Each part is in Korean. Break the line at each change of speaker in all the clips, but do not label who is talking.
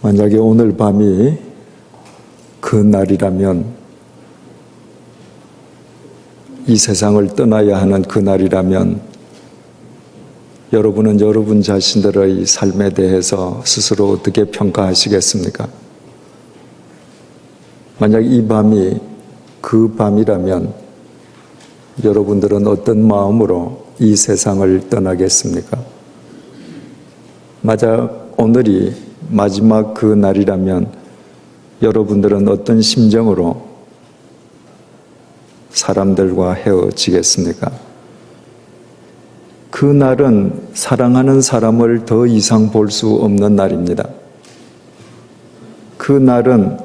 만약에 오늘 밤이 그 날이라면, 이 세상을 떠나야 하는 그 날이라면, 여러분은 여러분 자신들의 삶에 대해서 스스로 어떻게 평가하시겠습니까? 만약 이 밤이 그 밤이라면 여러분들은 어떤 마음으로 이 세상을 떠나겠습니까? 만약 오늘이 마지막 그 날이라면 여러분들은 어떤 심정으로 사람들과 헤어지겠습니까? 그 날은 사랑하는 사람을 더 이상 볼 수 없는 날입니다. 그 날은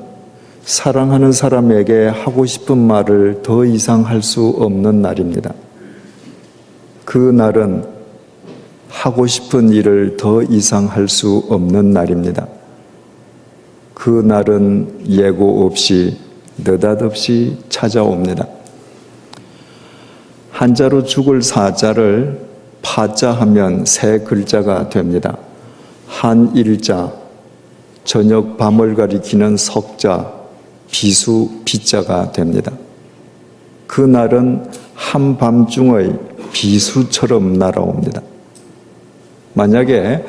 사랑하는 사람에게 하고 싶은 말을 더 이상 할 수 없는 날입니다. 그 날은 하고 싶은 일을 더 이상 할 수 없는 날입니다. 그 날은 예고 없이 느닷없이 찾아옵니다. 한자로 죽을 사자를 파자하면 세 글자가 됩니다. 한일자, 저녁 밤을 가리키는 석자, 비수 비자가 됩니다. 그 날은 한밤중의 비수처럼 날아옵니다. 만약에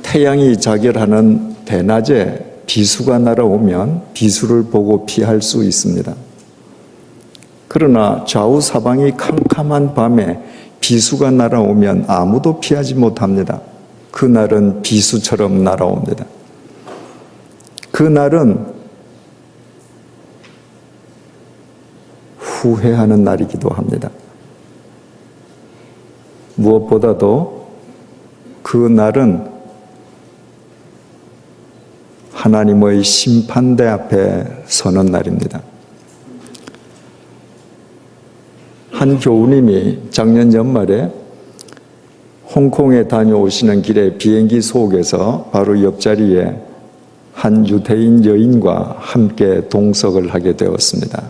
태양이 자결하는 대낮에 비수가 날아오면 비수를 보고 피할 수 있습니다. 그러나 좌우 사방이 캄캄한 밤에 비수가 날아오면 아무도 피하지 못합니다. 그 날은 비수처럼 날아옵니다. 그 날은 후회하는 날이기도 합니다. 무엇보다도 그 날은 하나님의 심판대 앞에 서는 날입니다. 한 교우님이 작년 연말에 홍콩에 다녀오시는 길에 비행기 속에서 바로 옆자리에 한 유대인 여인과 함께 동석을 하게 되었습니다.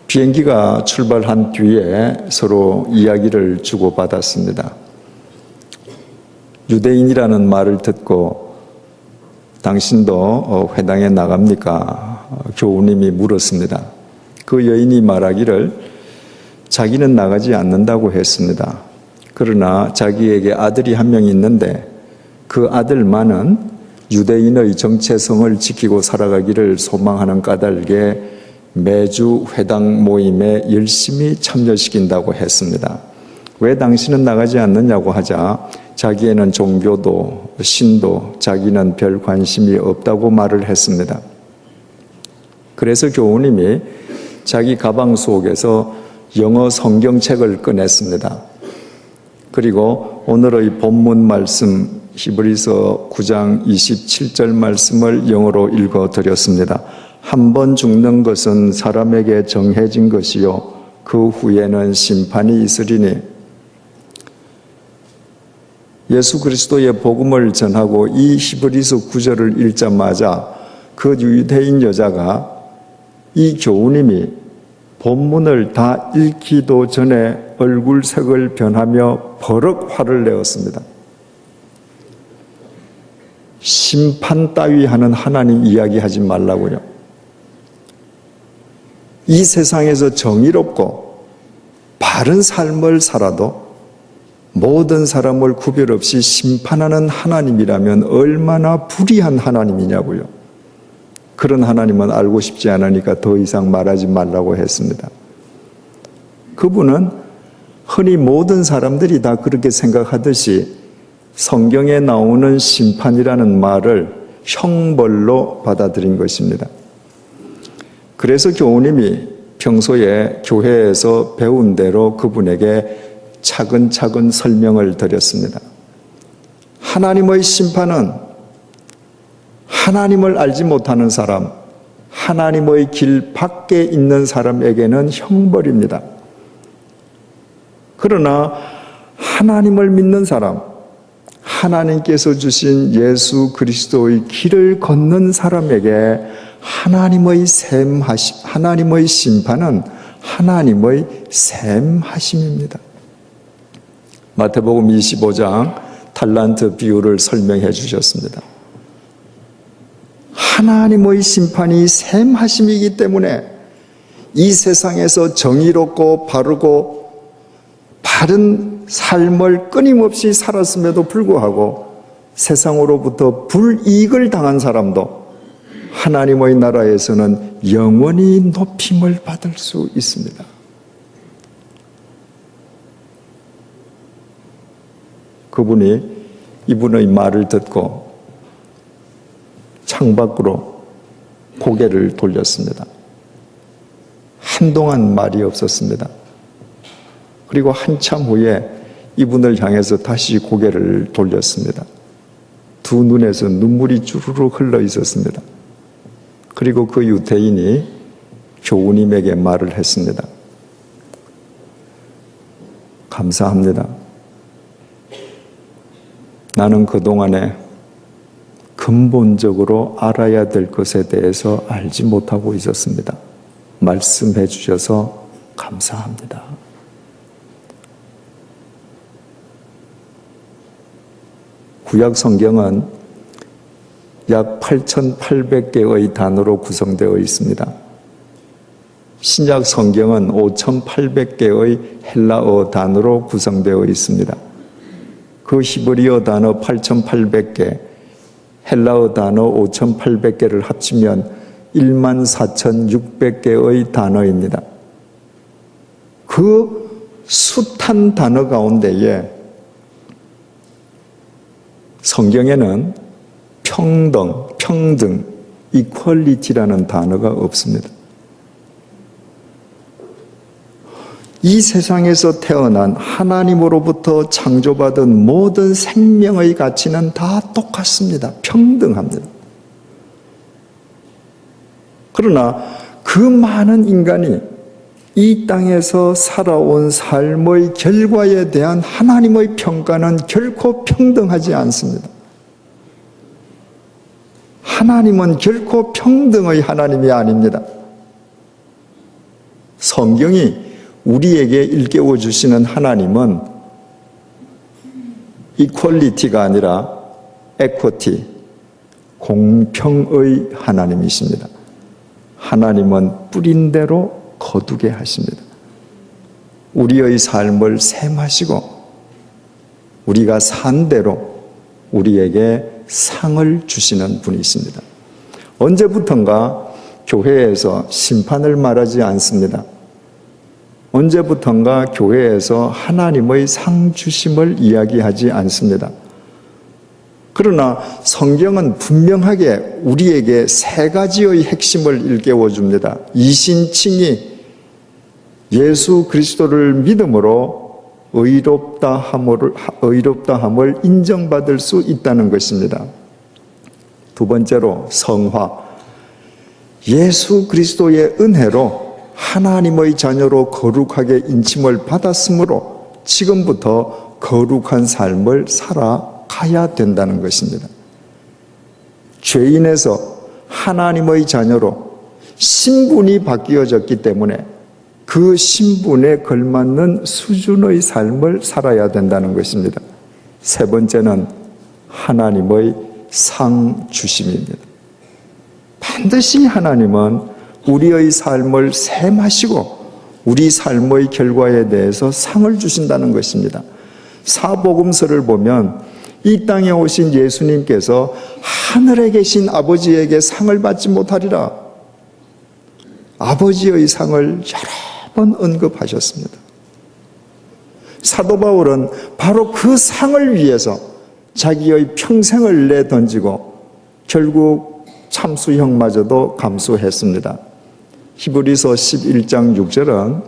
비행기가 출발한 뒤에 서로 이야기를 주고받았습니다. 유대인이라는 말을 듣고 당신도 회당에 나갑니까? 교우님이 물었습니다. 그 여인이 말하기를 자기는 나가지 않는다고 했습니다. 그러나 자기에게 아들이 한 명 있는데 그 아들만은 유대인의 정체성을 지키고 살아가기를 소망하는 까닭에 매주 회당 모임에 열심히 참여시킨다고 했습니다. 왜 당신은 나가지 않느냐고 하자 자기에는 종교도 신도 자기는 별 관심이 없다고 말을 했습니다. 그래서 교우님이 자기 가방 속에서 영어 성경책을 꺼냈습니다. 그리고 오늘의 본문 말씀 히브리서 9장 27절 말씀을 영어로 읽어드렸습니다. 한 번 죽는 것은 사람에게 정해진 것이요 그 후에는 심판이 있으리니 예수 그리스도의 복음을 전하고 이 히브리서 9절을 읽자마자 그 유대인 여자가 이 교우님이 본문을 다 읽기도 전에 얼굴색을 변하며 버럭 화를 내었습니다. 심판 따위 하는 하나님 이야기하지 말라고요. 이 세상에서 정의롭고 바른 삶을 살아도 모든 사람을 구별 없이 심판하는 하나님이라면 얼마나 불의한 하나님이냐고요. 그런 하나님은 알고 싶지 않으니까 더 이상 말하지 말라고 했습니다. 그분은 흔히 모든 사람들이 다 그렇게 생각하듯이 성경에 나오는 심판이라는 말을 형벌로 받아들인 것입니다. 그래서 교우님이 평소에 교회에서 배운 대로 그분에게 차근차근 설명을 드렸습니다. 하나님의 심판은 하나님을 알지 못하는 사람, 하나님의 길 밖에 있는 사람에게는 형벌입니다. 그러나 하나님을 믿는 사람, 하나님께서 주신 예수 그리스도의 길을 걷는 사람에게 하나님의 심판은 하나님의 샘하심입니다. 마태복음 25장 탈란트 비유를 설명해 주셨습니다. 하나님의 심판이 샘하심이기 때문에 이 세상에서 정의롭고 바르고 바른 삶을 끊임없이 살았음에도 불구하고 세상으로부터 불이익을 당한 사람도 하나님의 나라에서는 영원히 높임을 받을 수 있습니다. 그분이 이분의 말을 듣고 창밖으로 고개를 돌렸습니다. 한동안 말이 없었습니다. 그리고 한참 후에 이분을 향해서 다시 고개를 돌렸습니다. 두 눈에서 눈물이 주르륵 흘러 있었습니다. 그리고 그 유태인이 교우님에게 말을 했습니다. 감사합니다. 나는 그동안에 근본적으로 알아야 될 것에 대해서 알지 못하고 있었습니다. 말씀해 주셔서 감사합니다. 구약 성경은 약 8,800개의 단어로 구성되어 있습니다. 신약 성경은 5,800개의 헬라어 단어로 구성되어 있습니다. 그 히브리어 단어 8,800개, 헬라어 단어 5,800개를 합치면 14,600개의 단어입니다. 그 숱한 단어 가운데에 성경에는 평등, equality라는 단어가 없습니다. 이 세상에서 태어난 하나님으로부터 창조받은 모든 생명의 가치는 다 똑같습니다. 평등합니다. 그러나 그 많은 인간이 이 땅에서 살아온 삶의 결과에 대한 하나님의 평가는 결코 평등하지 않습니다. 하나님은 결코 평등의 하나님이 아닙니다. 성경이 우리에게 일깨워 주시는 하나님은 이퀄리티가 아니라 에쿼티, 공평의 하나님이십니다. 하나님은 뿌린 대로 거두게 하십니다. 우리의 삶을 셈하시고 우리가 산 대로 우리에게 상을 주시는 분이십니다. 언제부턴가 교회에서 심판을 말하지 않습니다. 언제부턴가 교회에서 하나님의 상 주심을 이야기하지 않습니다. 그러나 성경은 분명하게 우리에게 세 가지의 핵심을 일깨워 줍니다. 이신칭의 예수 그리스도를 믿음으로 의롭다함을 인정받을 수 있다는 것입니다. 두 번째로 성화, 예수 그리스도의 은혜로 하나님의 자녀로 거룩하게 인침을 받았으므로 지금부터 거룩한 삶을 살아가야 된다는 것입니다. 죄인에서 하나님의 자녀로 신분이 바뀌어졌기 때문에 그 신분에 걸맞는 수준의 삶을 살아야 된다는 것입니다. 세 번째는 하나님의 상 주심입니다. 반드시 하나님은 우리의 삶을 셈하시고 우리 삶의 결과에 대해서 상을 주신다는 것입니다. 사복음서를 보면 이 땅에 오신 예수님께서 하늘에 계신 아버지에게 상을 받지 못하리라. 아버지의 상을 여러 번 언급하셨습니다. 사도 바울은 바로 그 상을 위해서 자기의 평생을 내던지고 결국 참수형마저도 감수했습니다. 히브리서 11장 6절은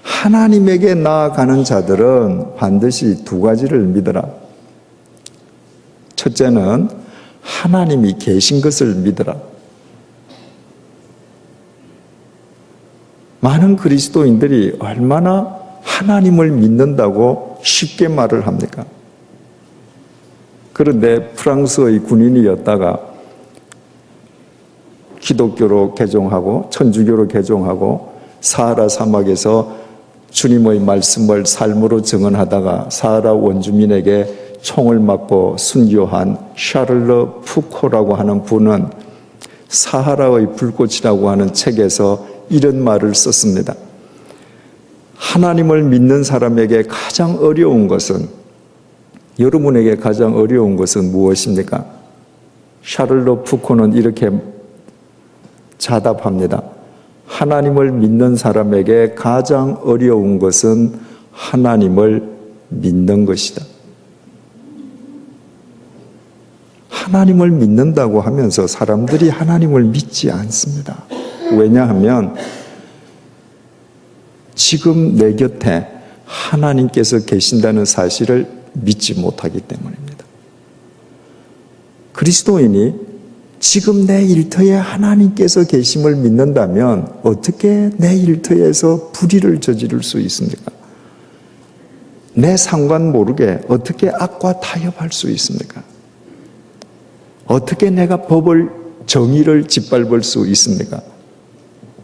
하나님에게 나아가는 자들은 반드시 두 가지를 믿어라. 첫째는 하나님이 계신 것을 믿어라. 많은 그리스도인들이 얼마나 하나님을 믿는다고 쉽게 말을 합니까? 그런데 프랑스의 군인이었다가 기독교로 개종하고 천주교로 개종하고 사하라 사막에서 주님의 말씀을 삶으로 증언하다가 사하라 원주민에게 총을 맞고 순교한 샤를르 푸코라고 하는 분은 사하라의 불꽃이라고 하는 책에서 이런 말을 썼습니다. 하나님을 믿는 사람에게 가장 어려운 것은, 여러분에게 가장 어려운 것은 무엇입니까? 샤를로 푸코는 이렇게 자답합니다. 하나님을 믿는 사람에게 가장 어려운 것은 하나님을 믿는 것이다. 하나님을 믿는다고 하면서 사람들이 하나님을 믿지 않습니다. 왜냐하면 지금 내 곁에 하나님께서 계신다는 사실을 믿지 못하기 때문입니다. 그리스도인이 지금 내 일터에 하나님께서 계심을 믿는다면 어떻게 내 일터에서 불의를 저지를 수 있습니까? 내 상관 모르게 어떻게 악과 타협할 수 있습니까? 어떻게 내가 법을, 정의를 짓밟을 수 있습니까?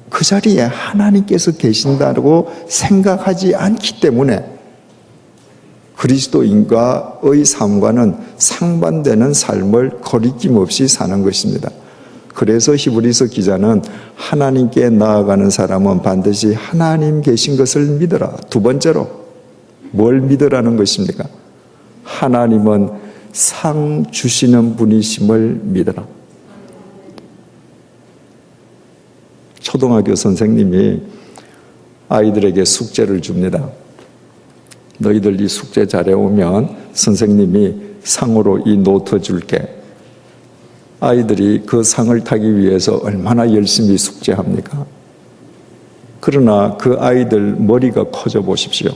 그 자리에 하나님께서 계신다고 생각하지 않기 때문에 그리스도인과의 삶과는 상반되는 삶을 거리낌 없이 사는 것입니다. 그래서 히브리서 기자는 하나님께 나아가는 사람은 반드시 하나님 계신 것을 믿어라. 두 번째로 뭘 믿으라는 것입니까? 하나님은 상 주시는 분이심을 믿어라. 초등학교 선생님이 아이들에게 숙제를 줍니다. 너희들 이 숙제 잘해오면 선생님이 상으로 이 노트 줄게. 아이들이 그 상을 타기 위해서 얼마나 열심히 숙제합니까? 그러나 그 아이들 머리가 커져 보십시오.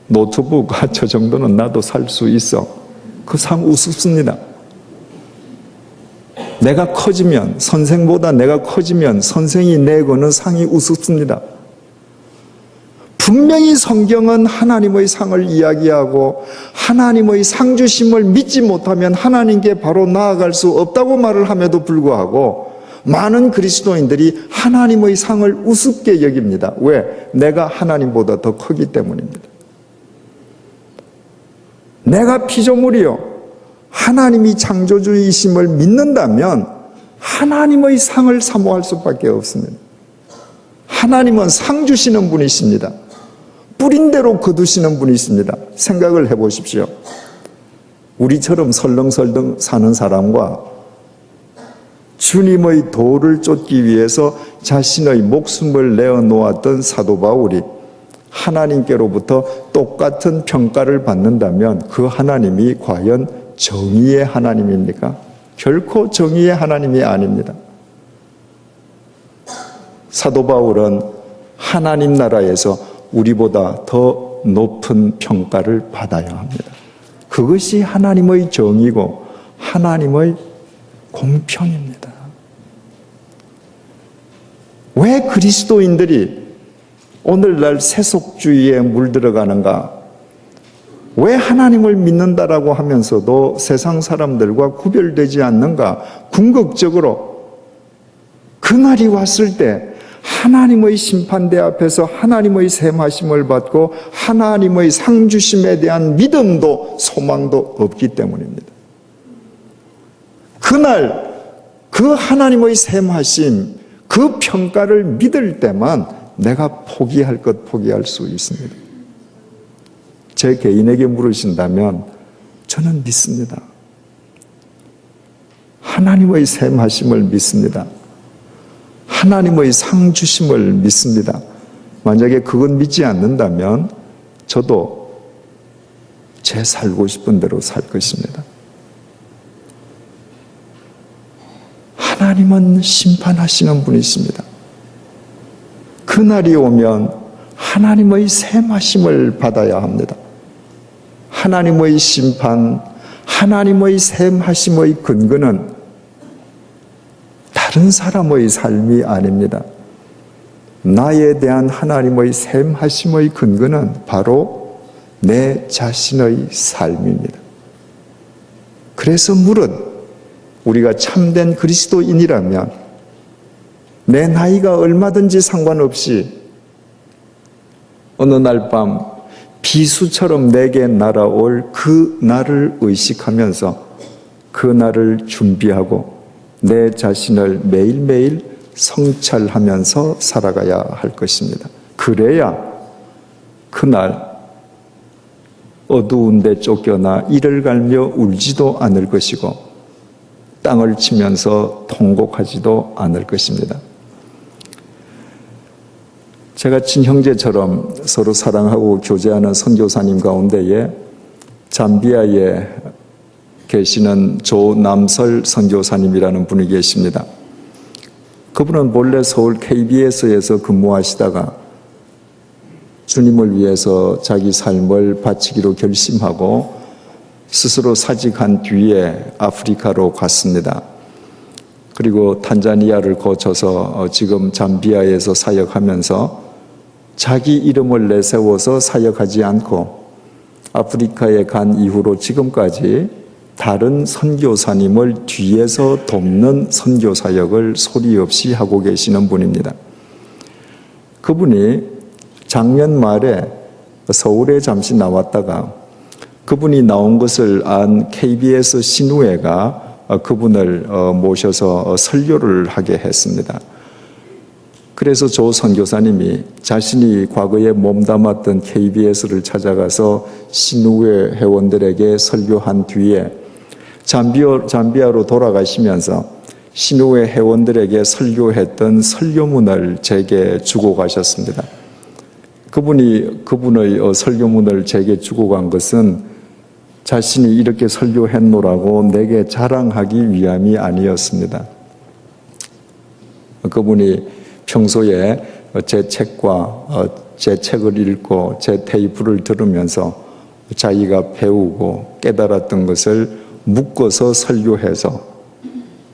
노트북 저 정도는 나도 살 수 있어. 그 상 우습습니다. 내가 커지면, 선생보다 내가 커지면 선생이 내거는 상이 우습습니다. 분명히 성경은 하나님의 상을 이야기하고 하나님의 상 주심을 믿지 못하면 하나님께 바로 나아갈 수 없다고 말을 함에도 불구하고 많은 그리스도인들이 하나님의 상을 우습게 여깁니다. 왜? 내가 하나님보다 더 크기 때문입니다. 내가 피조물이요 하나님이 창조주이심을 믿는다면 하나님의 상을 사모할 수밖에 없습니다. 하나님은 상 주시는 분이십니다. 뿌린 대로 거두시는 분이십니다. 생각을 해보십시오. 우리처럼 설렁설렁 사는 사람과 주님의 도를 쫓기 위해서 자신의 목숨을 내어놓았던 사도 바울이 하나님께로부터 똑같은 평가를 받는다면 그 하나님이 과연 정의의 하나님입니까? 결코 정의의 하나님이 아닙니다. 사도 바울은 하나님 나라에서 우리보다 더 높은 평가를 받아야 합니다. 그것이 하나님의 정의고 하나님의 공평입니다. 왜 그리스도인들이 오늘날 세속주의에 물들어가는가? 왜 하나님을 믿는다라고 하면서도 세상 사람들과 구별되지 않는가? 궁극적으로 그날이 왔을 때 하나님의 심판대 앞에서 하나님의 셈하심을 받고 하나님의 상주심에 대한 믿음도 소망도 없기 때문입니다. 그날 그 하나님의 셈하심, 그 평가를 믿을 때만 내가 포기할 것 포기할 수 있습니다. 제 개인에게 물으신다면 저는 믿습니다. 하나님의 셈하심을 믿습니다. 하나님의 상 주심을 믿습니다. 만약에 그건 믿지 않는다면 저도 제 살고 싶은 대로 살 것입니다. 하나님은 심판하시는 분이십니다. 그날이 오면 하나님의 셈하심을 받아야 합니다. 하나님의 심판, 하나님의 셈하심의 근거는 다른 사람의 삶이 아닙니다. 나에 대한 하나님의 셈하심의 근거는 바로 내 자신의 삶입니다. 그래서 물은 우리가 참된 그리스도인이라면 내 나이가 얼마든지 상관없이 어느 날 밤 비수처럼 내게 날아올 그 날을 의식하면서 그 날을 준비하고 내 자신을 매일매일 성찰하면서 살아가야 할 것입니다. 그래야 그날 어두운 데 쫓겨나 이를 갈며 울지도 않을 것이고 땅을 치면서 통곡하지도 않을 것입니다. 제가 친형제처럼 서로 사랑하고 교제하는 선교사님 가운데에 잠비아에 계시는 조남설 선교사님이라는 분이 계십니다. 그분은 본래 서울 KBS에서 근무하시다가 주님을 위해서 자기 삶을 바치기로 결심하고 스스로 사직한 뒤에 아프리카로 갔습니다. 그리고 탄자니아를 거쳐서 지금 잠비아에서 사역하면서 자기 이름을 내세워서 사역하지 않고 아프리카에 간 이후로 지금까지 다른 선교사님을 뒤에서 돕는 선교사역을 소리 없이 하고 계시는 분입니다. 그분이 작년 말에 서울에 잠시 나왔다가 그분이 나온 것을 안 KBS 신우회가 그분을 모셔서 설교를 하게 했습니다. 그래서 조 선교사님이 자신이 과거에 몸담았던 KBS를 찾아가서 신우회 회원들에게 설교한 뒤에 잠비아로 돌아가시면서 신우회 회원들에게 설교했던 설교문을 제게 주고 가셨습니다. 그분이 그분의 설교문을 제게 주고 간 것은 자신이 이렇게 설교했노라고 내게 자랑하기 위함이 아니었습니다. 그분이 평소에 제 책을 읽고 제 테이프를 들으면서 자기가 배우고 깨달았던 것을 묶어서 설교해서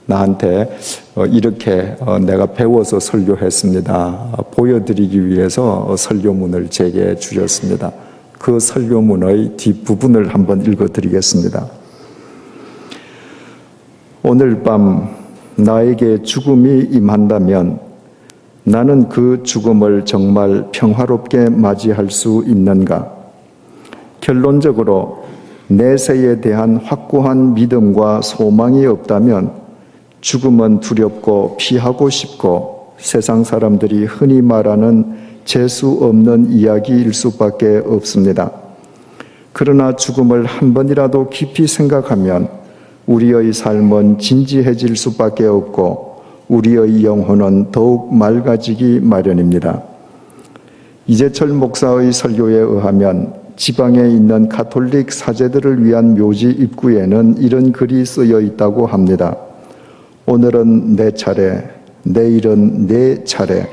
나한테 이렇게 내가 배워서 설교했습니다. 보여드리기 위해서 설교문을 제게 주셨습니다. 그 설교문의 뒷부분을 한번 읽어드리겠습니다. 오늘 밤 나에게 죽음이 임한다면 나는 그 죽음을 정말 평화롭게 맞이할 수 있는가? 결론적으로 내세에 대한 확고한 믿음과 소망이 없다면 죽음은 두렵고 피하고 싶고 세상 사람들이 흔히 말하는 재수 없는 이야기일 수밖에 없습니다. 그러나 죽음을 한 번이라도 깊이 생각하면 우리의 삶은 진지해질 수밖에 없고 우리의 영혼은 더욱 맑아지기 마련입니다. 이재철 목사의 설교에 의하면 지방에 있는 가톨릭 사제들을 위한 묘지 입구에는 이런 글이 쓰여 있다고 합니다. 오늘은 내 차례, 내일은 내 차례.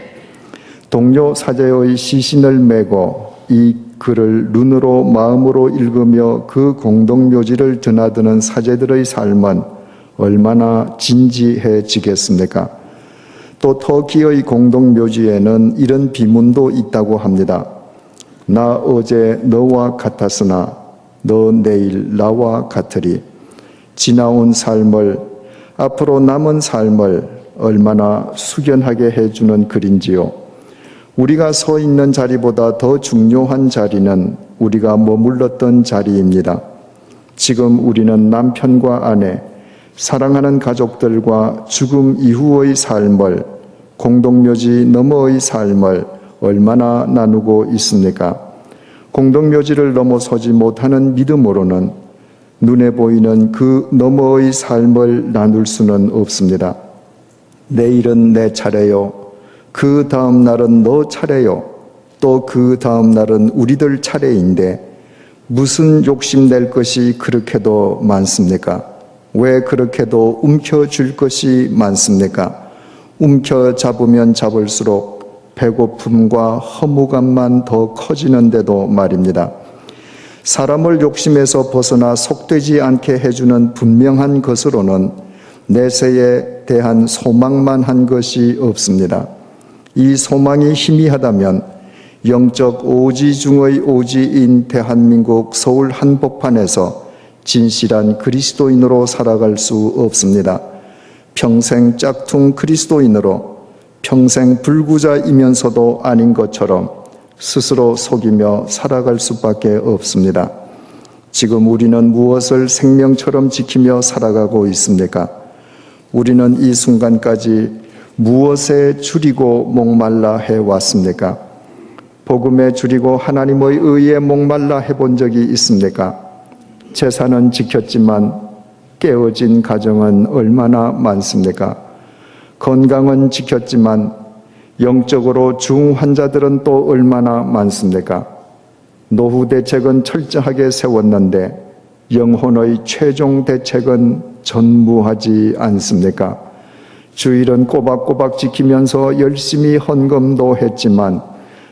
동료 사제의 시신을 메고 이 글을 눈으로 마음으로 읽으며 그 공동묘지를 드나드는 사제들의 삶은 얼마나 진지해지겠습니까? 또 터키의 공동묘지에는 이런 비문도 있다고 합니다. 나 어제 너와 같았으나 너 내일 나와 같으리. 지나온 삶을, 앞으로 남은 삶을 얼마나 숙연하게 해주는 글인지요. 우리가 서 있는 자리보다 더 중요한 자리는 우리가 머물렀던 자리입니다. 지금 우리는 남편과 아내, 사랑하는 가족들과 죽음 이후의 삶을, 공동묘지 너머의 삶을 얼마나 나누고 있습니까? 공동묘지를 넘어서지 못하는 믿음으로는 눈에 보이는 그 너머의 삶을 나눌 수는 없습니다. 내일은 내 차례요. 그 다음 날은 너 차례요. 또 그 다음 날은 우리들 차례인데 무슨 욕심낼 것이 그렇게도 많습니까? 왜 그렇게도 움켜쥘 것이 많습니까? 움켜잡으면 잡을수록 배고픔과 허무감만 더 커지는데도 말입니다. 사람을 욕심에서 벗어나 속되지 않게 해주는 분명한 것으로는 내세에 대한 소망만 한 것이 없습니다. 이 소망이 희미하다면 영적 오지 중의 오지인 대한민국 서울 한복판에서 진실한 그리스도인으로 살아갈 수 없습니다. 평생 짝퉁 그리스도인으로 평생 불구자이면서도 아닌 것처럼 스스로 속이며 살아갈 수밖에 없습니다. 지금 우리는 무엇을 생명처럼 지키며 살아가고 있습니까? 우리는 이 순간까지 무엇에 줄이고 목말라 해왔습니까? 복음에 줄이고 하나님의 의에 목말라 해본 적이 있습니까? 제사는 지켰지만 깨어진 가정은 얼마나 많습니까? 건강은 지켰지만 영적으로 중환자들은 또 얼마나 많습니까? 노후 대책은 철저하게 세웠는데 영혼의 최종 대책은 전무하지 않습니까? 주일은 꼬박꼬박 지키면서 열심히 헌금도 했지만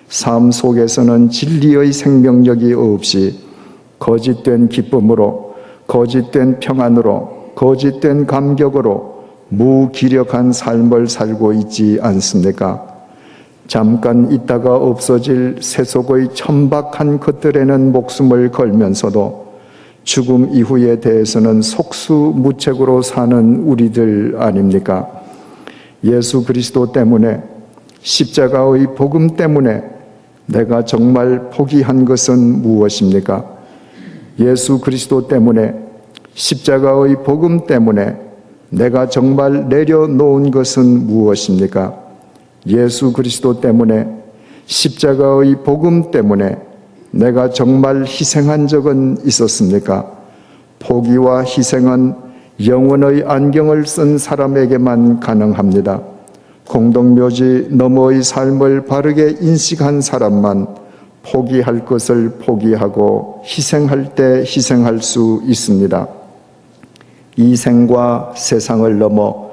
삶 속에서는 진리의 생명력이 없이 거짓된 기쁨으로, 거짓된 평안으로, 거짓된 감격으로 무기력한 삶을 살고 있지 않습니까? 잠깐 있다가 없어질 세속의 천박한 것들에는 목숨을 걸면서도 죽음 이후에 대해서는 속수무책으로 사는 우리들 아닙니까? 예수 그리스도 때문에, 십자가의 복음 때문에 내가 정말 포기한 것은 무엇입니까? 예수 그리스도 때문에, 십자가의 복음 때문에 내가 정말 내려놓은 것은 무엇입니까? 예수 그리스도 때문에, 십자가의 복음 때문에 내가 정말 희생한 적은 있었습니까? 포기와 희생은 영혼의 안경을 쓴 사람에게만 가능합니다. 공동묘지 너머의 삶을 바르게 인식한 사람만 포기할 것을 포기하고 희생할 때 희생할 수 있습니다. 이 생과 세상을 넘어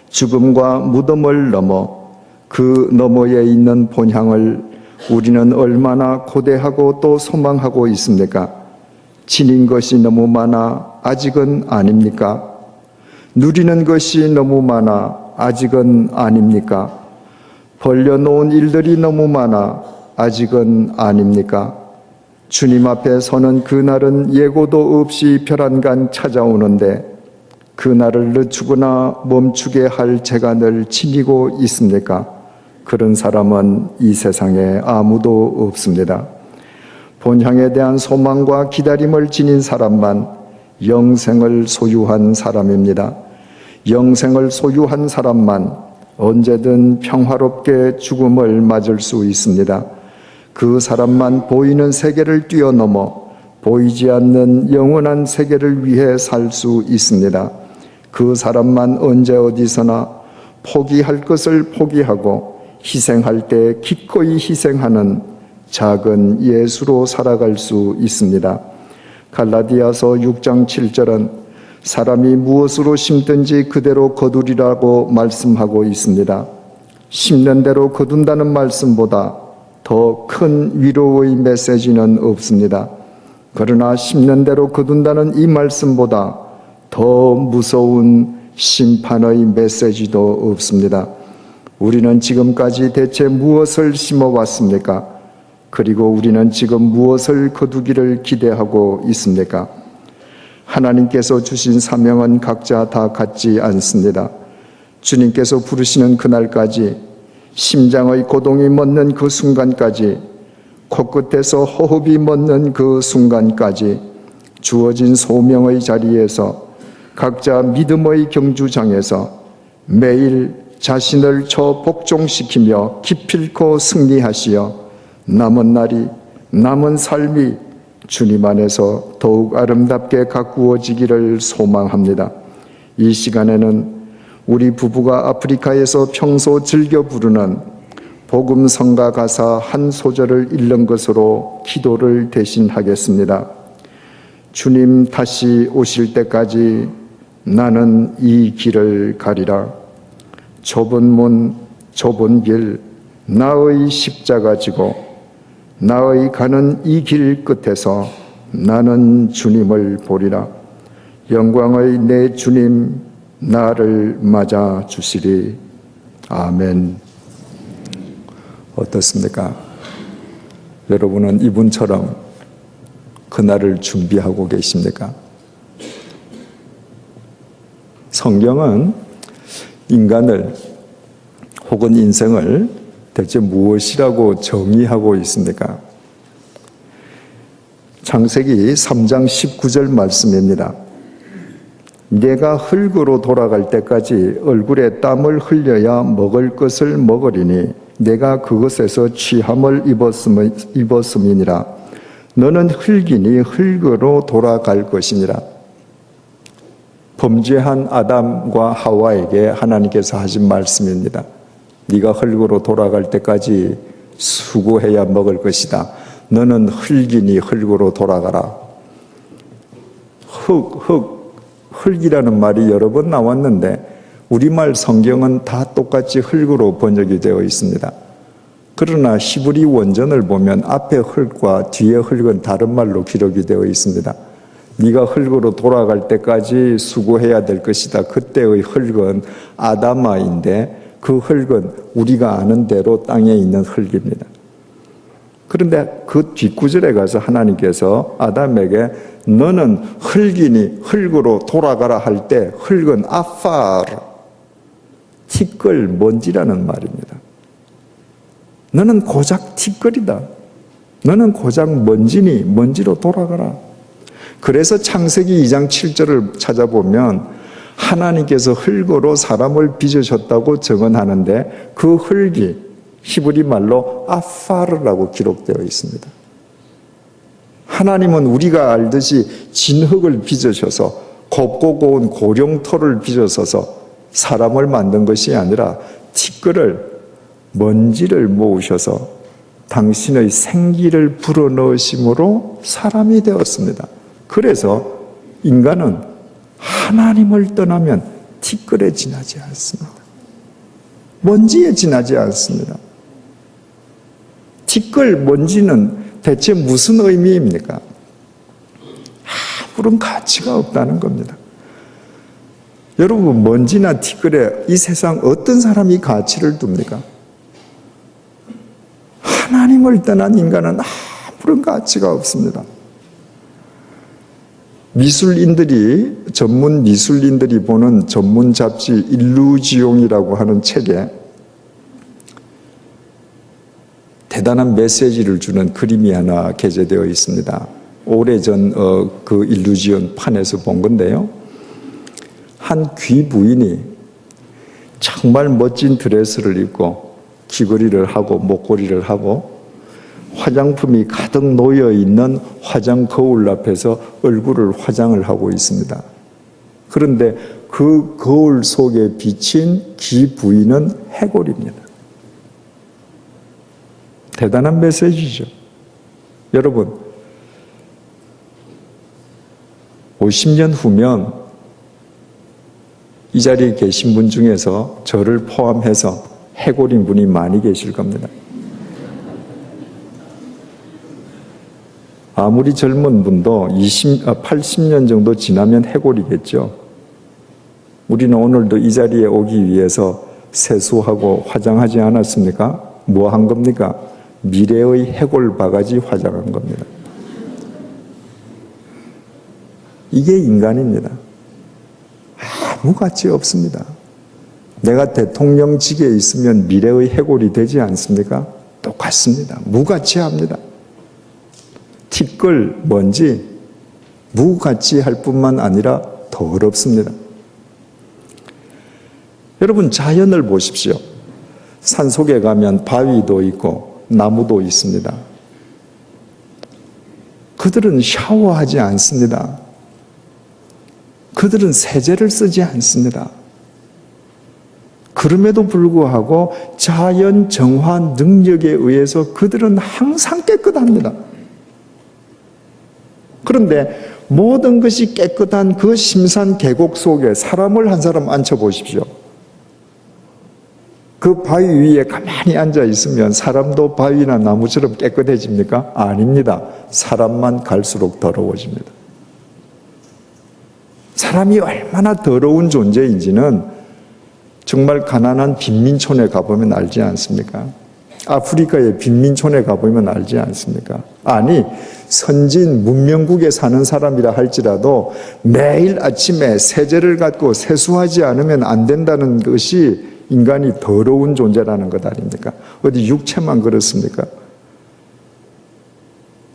죽음과 무덤을 넘어 그 너머에 있는 본향을 우리는 얼마나 고대하고 또 소망하고 있습니까? 지닌 것이 너무 많아 아직은 아닙니까? 누리는 것이 너무 많아 아직은 아닙니까? 벌려놓은 일들이 너무 많아 아직은 아닙니까? 주님 앞에 서는 그날은 예고도 없이 별안간 찾아오는데 그날을 늦추거나 멈추게 할 제가 늘 지니고 있습니까? 그런 사람은 이 세상에 아무도 없습니다. 본향에 대한 소망과 기다림을 지닌 사람만 영생을 소유한 사람입니다. 영생을 소유한 사람만 언제든 평화롭게 죽음을 맞을 수 있습니다. 그 사람만 보이는 세계를 뛰어넘어 보이지 않는 영원한 세계를 위해 살 수 있습니다. 그 사람만 언제 어디서나 포기할 것을 포기하고 희생할 때 기꺼이 희생하는 작은 예수로 살아갈 수 있습니다. 갈라디아서 6장 7절은 사람이 무엇으로 심든지 그대로 거두리라고 말씀하고 있습니다. 심는 대로 거둔다는 말씀보다 더 큰 위로의 메시지는 없습니다. 그러나 심는 대로 거둔다는 이 말씀보다 더 무서운 심판의 메시지도 없습니다. 우리는 지금까지 대체 무엇을 심어왔습니까? 그리고 우리는 지금 무엇을 거두기를 기대하고 있습니까? 하나님께서 주신 사명은 각자 다 같지 않습니다. 주님께서 부르시는 그날까지, 심장의 고동이 멎는 그 순간까지, 코끝에서 호흡이 멎는 그 순간까지 주어진 소명의 자리에서 각자 믿음의 경주장에서 매일 자신을 복종시키며 기필코 승리하시어 남은 날이, 남은 삶이 주님 안에서 더욱 아름답게 가꾸어지기를 소망합니다. 이 시간에는 우리 부부가 아프리카에서 평소 즐겨 부르는 복음 성가 가사 한 소절을 읽는 것으로 기도를 대신하겠습니다. 주님 다시 오실 때까지 나는 이 길을 가리라. 좁은 문, 좁은 길, 나의 십자가 지고 나의 가는 이 길 끝에서 나는 주님을 보리라. 영광의 내 주님 나를 맞아 주시리. 아멘. 어떻습니까? 여러분은 이분처럼 그날을 준비하고 계십니까? 성경은 인간을 혹은 인생을 대체 무엇이라고 정의하고 있습니까? 창세기 3장 19절 말씀입니다. 내가 흙으로 돌아갈 때까지 얼굴에 땀을 흘려야 먹을 것을 먹으리니 내가 그것에서 취함을 입었음이니라. 너는 흙이니 흙으로 돌아갈 것이니라. 범죄한 아담과 하와에게 하나님께서 하신 말씀입니다. 네가 흙으로 돌아갈 때까지 수고해야 먹을 것이다. 너는 흙이니 흙으로 돌아가라. 흙이라는 말이 여러 번 나왔는데 우리말 성경은 다 똑같이 흙으로 번역이 되어 있습니다. 그러나 히브리 원전을 보면 앞에 흙과 뒤에 흙은 다른 말로 기록이 되어 있습니다. 네가 흙으로 돌아갈 때까지 수고해야 될 것이다. 그때의 흙은 아담아인데 그 흙은 우리가 아는 대로 땅에 있는 흙입니다. 그런데 그 뒷구절에 가서 하나님께서 아담에게 너는 흙이니 흙으로 돌아가라 할 때 흙은 아파르, 티끌, 먼지라는 말입니다. 너는 고작 티끌이다. 너는 고작 먼지니 먼지로 돌아가라. 그래서 창세기 2장 7절을 찾아보면 하나님께서 흙으로 사람을 빚으셨다고 증언하는데 그 흙이 히브리 말로 아파르라고 기록되어 있습니다. 하나님은 우리가 알듯이 진흙을 빚으셔서 곱고 고운 고령토를 빚으셔서 사람을 만든 것이 아니라 티끌을, 먼지를 모으셔서 당신의 생기를 불어넣으심으로 사람이 되었습니다. 그래서 인간은 하나님을 떠나면 티끌에 지나지 않습니다. 먼지에 지나지 않습니다. 티끌, 먼지는 대체 무슨 의미입니까? 아무런 가치가 없다는 겁니다. 여러분, 먼지나 티끌에 이 세상 어떤 사람이 가치를 둡니까? 하나님을 떠난 인간은 아무런 가치가 없습니다. 전문 미술인들이 보는 전문 잡지 일루지옹이라고 하는 책에 대단한 메시지를 주는 그림이 하나 게재되어 있습니다. 오래전 그 일루지온 판에서 본 건데요. 한 귀부인이 정말 멋진 드레스를 입고 귀걸이를 하고 목걸이를 하고 화장품이 가득 놓여 있는 화장 거울 앞에서 얼굴을 화장을 하고 있습니다. 그런데 그 거울 속에 비친 귀부인은 해골입니다. 대단한 메시지죠. 여러분, 50년 후면 이 자리에 계신 분 중에서 저를 포함해서 해골인 분이 많이 계실 겁니다. 아무리 젊은 분도 80년 정도 지나면 해골이겠죠. 우리는 오늘도 이 자리에 오기 위해서 세수하고 화장하지 않았습니까? 뭐 한 겁니까? 미래의 해골 바가지 화장한 겁니다. 이게 인간입니다. 아무 가치 없습니다. 내가 대통령직에 있으면 미래의 해골이 되지 않습니까? 똑같습니다. 무가치합니다. 티끌, 먼지, 무가치할 뿐만 아니라 더럽습니다. 여러분, 자연을 보십시오. 산속에 가면 바위도 있고 나무도 있습니다. 그들은 샤워하지 않습니다. 그들은 세제를 쓰지 않습니다. 그럼에도 불구하고 자연 정화 능력에 의해서 그들은 항상 깨끗합니다. 그런데 모든 것이 깨끗한 그 심산 계곡 속에 사람을 한 사람 앉혀보십시오. 그 바위 위에 가만히 앉아 있으면 사람도 바위나 나무처럼 깨끗해집니까? 아닙니다. 사람만 갈수록 더러워집니다. 사람이 얼마나 더러운 존재인지는 정말 가난한 빈민촌에 가보면 알지 않습니까? 아프리카의 빈민촌에 가보면 알지 않습니까? 아니, 선진 문명국에 사는 사람이라 할지라도 매일 아침에 세제를 갖고 세수하지 않으면 안 된다는 것이 인간이 더러운 존재라는 것 아닙니까? 어디 육체만 그렇습니까?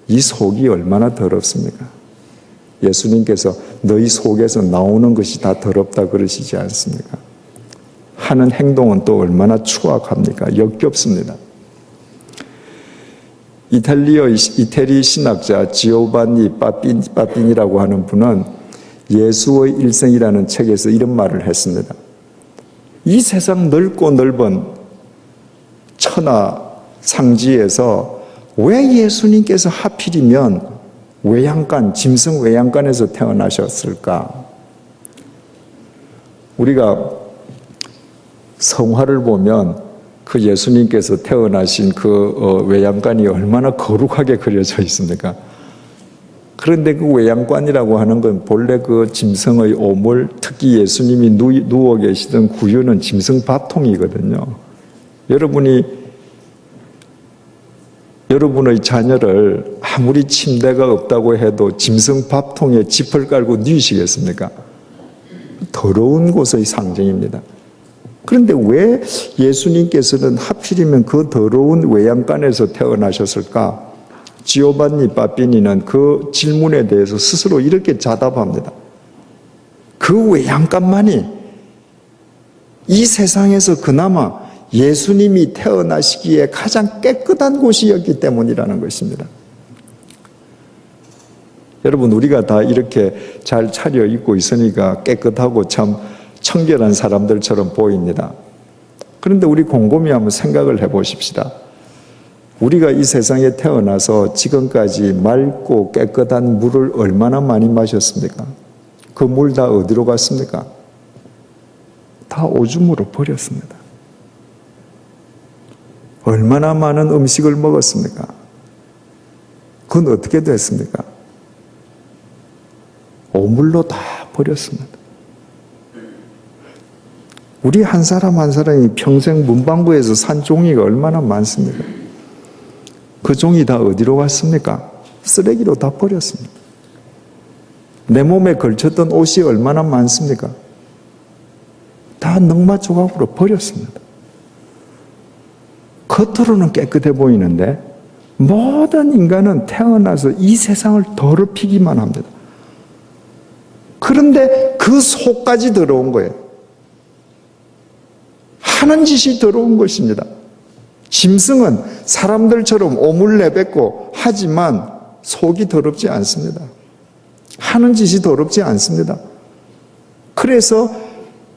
이 속이 얼마나 더럽습니까? 예수님께서 너희 속에서 나오는 것이 다 더럽다 그러시지 않습니까? 하는 행동은 또 얼마나 추악합니까? 역겹습니다. 이태리 신학자 지오반니 빠삐니라고 하는 분은 예수의 일생이라는 책에서 이런 말을 했습니다. 이 세상 넓고 넓은 천하 상지에서 왜 예수님께서 하필이면 외양간, 짐승 외양간에서 태어나셨을까? 우리가 성화를 보면 그 예수님께서 태어나신 그 외양간이 얼마나 거룩하게 그려져 있습니까? 그런데 그 외양간이라고 하는 건 본래 그 짐승의 오물, 특히 예수님이 누워 계시던 구유는 짐승 밥통이거든요. 여러분의 자녀를 아무리 침대가 없다고 해도 짐승 밥통에 짚을 깔고 누이시겠습니까? 더러운 곳의 상징입니다. 그런데 왜 예수님께서는 하필이면 그 더러운 외양간에서 태어나셨을까? 지오반니 빠삐니는 그 질문에 대해서 스스로 이렇게 자답합니다. 그 외양간만이 이 세상에서 그나마 예수님이 태어나시기에 가장 깨끗한 곳이었기 때문이라는 것입니다. 여러분, 우리가 다 이렇게 잘 차려입고 있으니까 깨끗하고 참 청결한 사람들처럼 보입니다. 그런데 우리 곰곰이 한번 생각을 해보십시다. 우리가 이 세상에 태어나서 지금까지 맑고 깨끗한 물을 얼마나 많이 마셨습니까? 그 물 다 어디로 갔습니까? 다 오줌으로 버렸습니다. 얼마나 많은 음식을 먹었습니까? 그건 어떻게 됐습니까? 오물로 다 버렸습니다. 우리 한 사람 한 사람이 평생 문방구에서 산 종이가 얼마나 많습니까? 그 종이 다 어디로 갔습니까? 쓰레기로 다 버렸습니다. 내 몸에 걸쳤던 옷이 얼마나 많습니까? 다 넝마 조각으로 버렸습니다. 겉으로는 깨끗해 보이는데 모든 인간은 태어나서 이 세상을 더럽히기만 합니다. 그런데 그 속까지 더러운 거예요. 하는 짓이 더러운 것입니다. 짐승은 사람들처럼 오물 내뱉고 하지만 속이 더럽지 않습니다. 하는 짓이 더럽지 않습니다. 그래서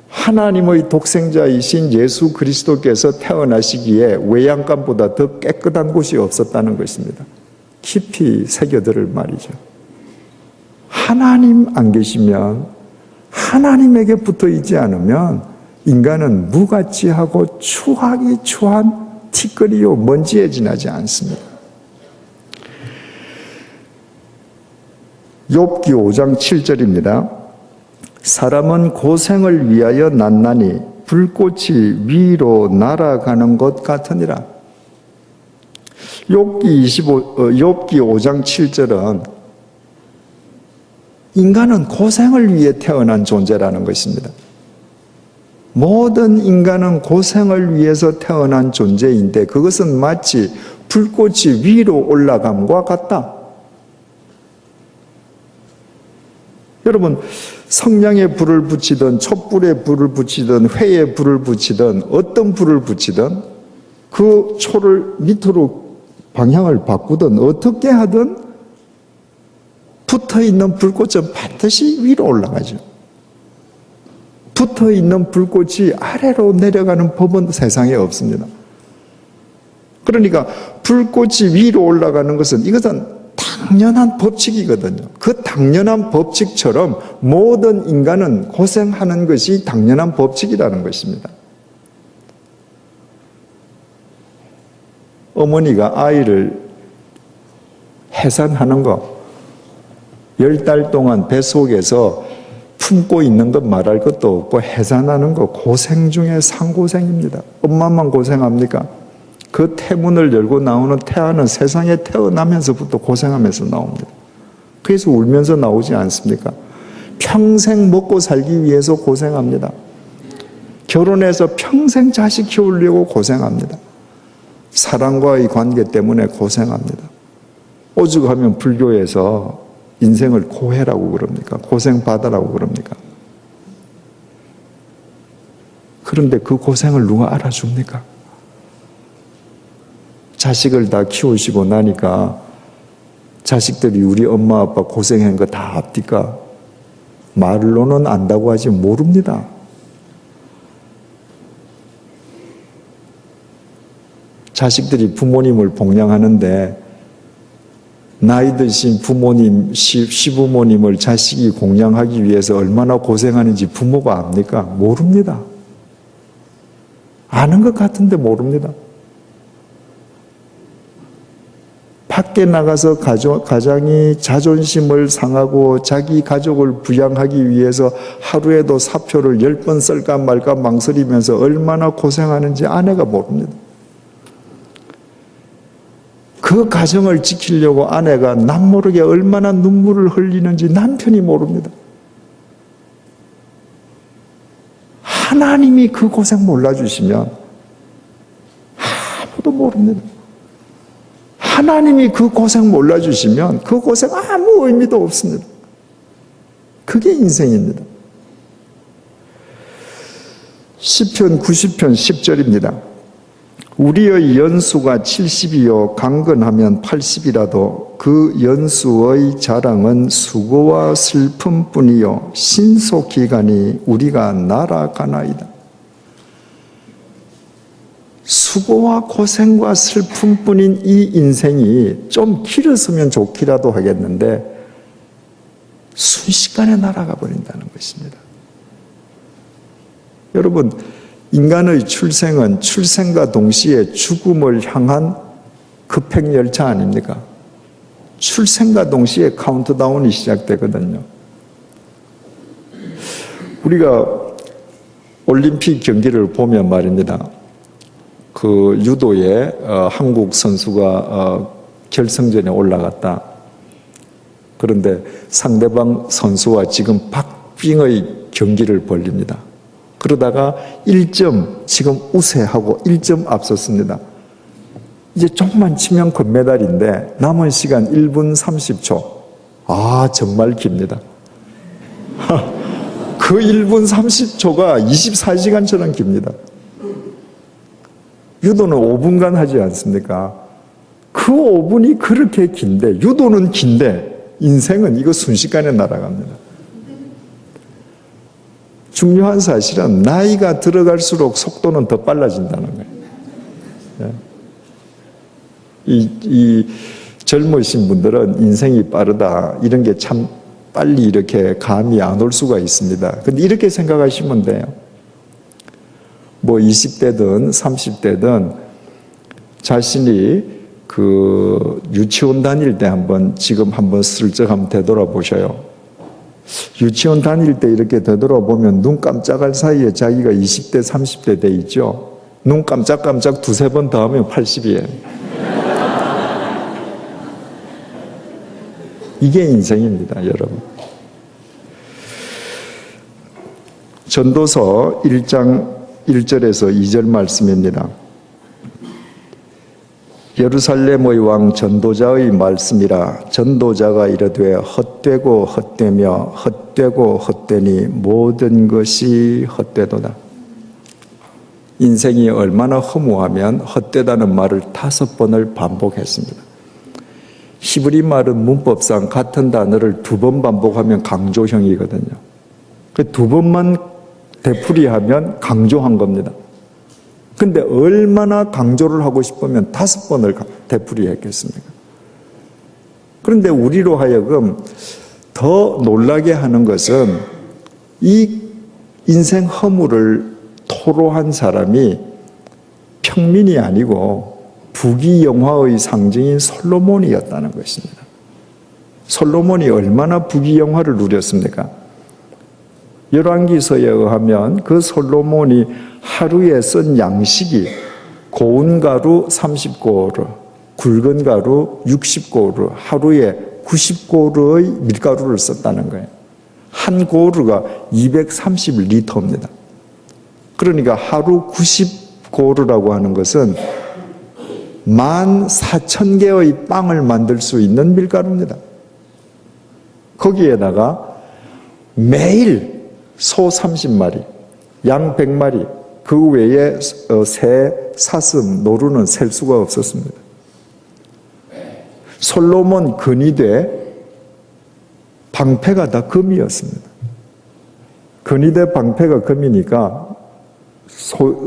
하나님의 독생자이신 예수 그리스도께서 태어나시기에 외양간보다 더 깨끗한 곳이 없었다는 것입니다. 깊이 새겨들을 말이죠. 하나님 안 계시면, 하나님에게 붙어 있지 않으면 인간은 무가치하고 추하기 추한 티끌이요 먼지에 지나지 않습니다. 욥기 5장 7절입니다. 사람은 고생을 위하여 났나니 불꽃이 위로 날아가는 것 같으니라. 욥기 5장 7절은 인간은 고생을 위해 태어난 존재라는 것입니다. 모든 인간은 고생을 위해서 태어난 존재인데 그것은 마치 불꽃이 위로 올라감과 같다. 여러분, 성냥에 불을 붙이든 촛불에 불을 붙이든 회에 불을 붙이든 어떤 불을 붙이든 그 초를 밑으로 방향을 바꾸든 어떻게 하든 붙어있는 불꽃은 반드시 위로 올라가죠. 붙어있는 불꽃이 아래로 내려가는 법은 세상에 없습니다. 그러니까 불꽃이 위로 올라가는 것은 이것은 당연한 법칙이거든요. 그 당연한 법칙처럼 모든 인간은 고생하는 것이 당연한 법칙이라는 것입니다. 어머니가 아이를 해산하는 거, 10달 동안 뱃속에서 품고 있는 것 말할 것도 없고 해산하는 거 고생 중에 상고생입니다. 엄마만 고생합니까? 그 태문을 열고 나오는 태아는 세상에 태어나면서부터 고생하면서 나옵니다. 그래서 울면서 나오지 않습니까? 평생 먹고 살기 위해서 고생합니다. 결혼해서 평생 자식 키우려고 고생합니다. 사랑과의 관계 때문에 고생합니다. 오죽하면 불교에서 인생을 고해라고 그럽니까? 고생받으라고 그럽니까? 그런데 그 고생을 누가 알아줍니까? 자식을 다 키우시고 나니까 자식들이 우리 엄마 아빠 고생한 거 다 압니까? 말로는 안다고 하지 모릅니다. 자식들이 부모님을 봉양하는데 나이 드신 부모님, 시부모님을 자식이 공양하기 위해서 얼마나 고생하는지 부모가 압니까? 모릅니다. 아는 것 같은데 모릅니다. 밖에 나가서 가장이 자존심을 상하고 자기 가족을 부양하기 위해서 하루에도 사표를 10번 쓸까 말까 망설이면서 얼마나 고생하는지 아내가 모릅니다. 그 가정을 지키려고 아내가 남모르게 얼마나 눈물을 흘리는지 남편이 모릅니다. 하나님이 그 고생 몰라주시면 아무도 모릅니다. 하나님이 그 고생 몰라주시면 그 고생 아무 의미도 없습니다. 그게 인생입니다. 시편 90편 10절입니다. 우리의 연수가 70이요 강건하면 80이라도 그 연수의 자랑은 수고와 슬픔뿐이요 신속기간이 우리가 날아가나이다. 수고와 고생과 슬픔뿐인 이 인생이 좀 길었으면 좋기라도 하겠는데 순식간에 날아가 버린다는 것입니다. 여러분, 인간의 출생은 출생과 동시에 죽음을 향한 급행열차 아닙니까? 출생과 동시에 카운트다운이 시작되거든요. 우리가 올림픽 경기를 보면 말입니다. 그 유도에 한국 선수가 결승전에 올라갔다. 그런데 상대방 선수와 지금 박빙의 경기를 벌립니다. 그러다가 1점 지금 우세하고 1점 앞섰습니다. 이제 조금만 치면 금메달인데 남은 시간 1분 30초. 아, 정말 깁니다. 그 1분 30초가 24시간처럼 깁니다. 유도는 5분간 하지 않습니까? 그 5분이 그렇게 긴데, 유도는 긴데 인생은 이거 순식간에 날아갑니다. 중요한 사실은 나이가 들어갈수록 속도는 더 빨라진다는 거예요. 이 젊으신 분들은 인생이 빠르다 이런 게 참 빨리 이렇게 감이 안 올 수가 있습니다. 근데 이렇게 생각하시면 돼요. 뭐 20대든 30대든 자신이 그 유치원 다닐 때 지금 한번 슬쩍 한번 되돌아보셔요. 유치원 다닐 때 이렇게 되돌아보면 눈 깜짝할 사이에 자기가 20대, 30대 돼 있죠. 눈 깜짝깜짝 두세 번 더 하면 80이에요. 이게 인생입니다, 여러분. 전도서 1장 1절에서 2절 말씀입니다. 예루살렘의 왕 전도자의 말씀이라. 전도자가 이르되 헛되고 헛되며 헛되고 헛되니 모든 것이 헛되도다. 인생이 얼마나 허무하면 헛되다는 말을 5번을 반복했습니다. 히브리 말은 문법상 같은 단어를 2번 반복하면 강조형이거든요. 그 2번만 되풀이하면 강조한 겁니다. 근데 얼마나 강조를 하고 싶으면 5번을 되풀이했겠습니까? 그런데 우리로 하여금 더 놀라게 하는 것은 이 인생 허물을 토로한 사람이 평민이 아니고 부귀영화의 상징인 솔로몬이었다는 것입니다. 솔로몬이 얼마나 부귀영화를 누렸습니까? 열왕기서에 의하면 그 솔로몬이 하루에 쓴 양식이 고운 가루 30고루, 굵은 가루 60고루, 하루에 90고루의 밀가루를 썼다는 거예요. 한 고루가 230리터입니다. 그러니까 하루 90고루라고 하는 것은 14,000개의 빵을 만들 수 있는 밀가루입니다. 거기에다가 매일 소 30마리, 양 100마리, 그 외에 새, 사슴, 노루는 셀 수가 없었습니다. 솔로몬 근위대 방패가 다 금이었습니다. 근위대 방패가 금이니까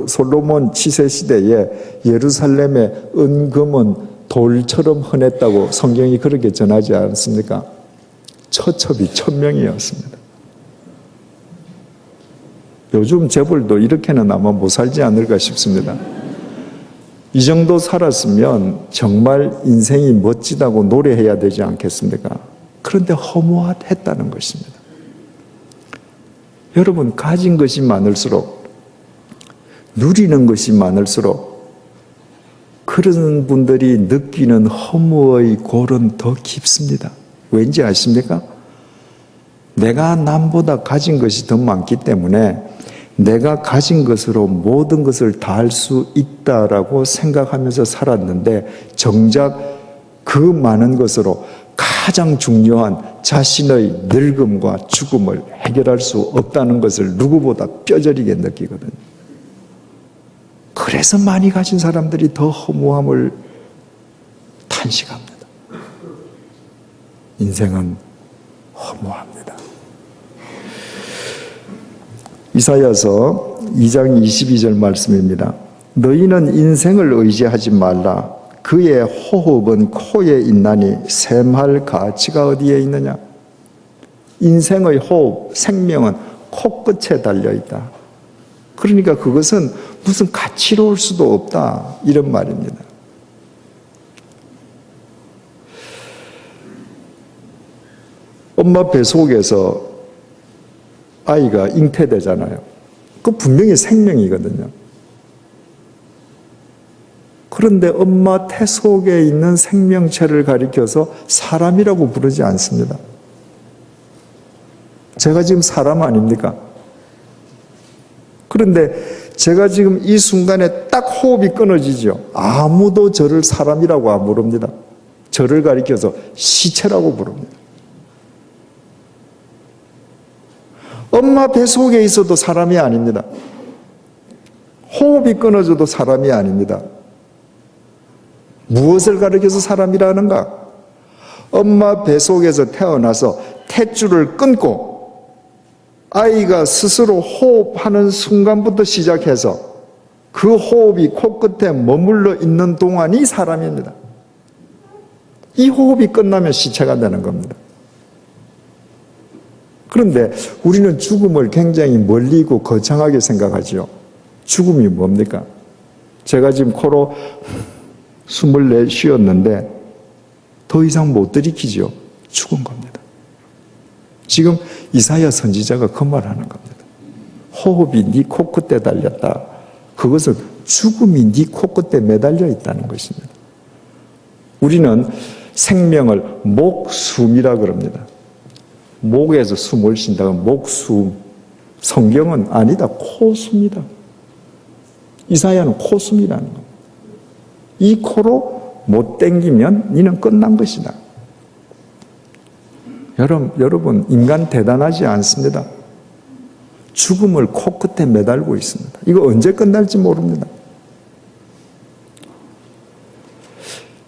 솔로몬 치세 시대에 예루살렘의 은금은 돌처럼 흔했다고 성경이 그렇게 전하지 않습니까? 처첩이 1000명이었습니다. 요즘 재벌도 이렇게는 아마 못 살지 않을까 싶습니다. 이 정도 살았으면 정말 인생이 멋지다고 노래해야 되지 않겠습니까? 그런데 허무했다는 것입니다. 여러분, 가진 것이 많을수록, 누리는 것이 많을수록 그런 분들이 느끼는 허무의 골은 더 깊습니다. 왠지 아십니까? 내가 남보다 가진 것이 더 많기 때문에 내가 가진 것으로 모든 것을 다 할 수 있다라고 생각하면서 살았는데 정작 그 많은 것으로 가장 중요한 자신의 늙음과 죽음을 해결할 수 없다는 것을 누구보다 뼈저리게 느끼거든요. 그래서 많이 가진 사람들이 더 허무함을 탄식합니다. 인생은 허무합니다. 이사야서 2장 22절 말씀입니다. 너희는 인생을 의지하지 말라. 그의 호흡은 코에 있나니 샘할 가치가 어디에 있느냐. 인생의 호흡, 생명은 코끝에 달려있다. 그러니까 그것은 무슨 가치로울 수도 없다, 이런 말입니다. 엄마 뱃속에서 아이가 잉태되잖아요. 그 분명히 생명이거든요. 그런데 엄마 태 속에 있는 생명체를 가리켜서 사람이라고 부르지 않습니다. 제가 지금 사람 아닙니까? 그런데 제가 지금 이 순간에 딱 호흡이 끊어지죠. 아무도 저를 사람이라고 안 부릅니다. 저를 가리켜서 시체라고 부릅니다. 엄마 뱃속에 있어도 사람이 아닙니다. 호흡이 끊어져도 사람이 아닙니다. 무엇을 가리켜서 사람이라는가? 엄마 뱃속에서 태어나서 탯줄을 끊고 아이가 스스로 호흡하는 순간부터 시작해서 그 호흡이 코끝에 머물러 있는 동안이 사람입니다. 이 호흡이 끝나면 시체가 되는 겁니다. 그런데 우리는 죽음을 굉장히 멀리 있고 거창하게 생각하죠. 죽음이 뭡니까? 제가 지금 코로 숨을 내쉬었는데 더 이상 못 들이키죠. 죽은 겁니다. 지금 이사야 선지자가 그 말하는 겁니다. 호흡이 네 코끝에 달렸다. 그것은 죽음이 네 코끝에 매달려 있다는 것입니다. 우리는 생명을 목숨이라 그럽니다. 목에서 숨을 쉰다고 목숨. 성경은 아니다. 코숨이다. 이사야는 코숨이라는 겁니다. 이 코로 못 땡기면 너는 끝난 것이다. 여러분, 인간 대단하지 않습니다. 죽음을 코끝에 매달고 있습니다. 이거 언제 끝날지 모릅니다.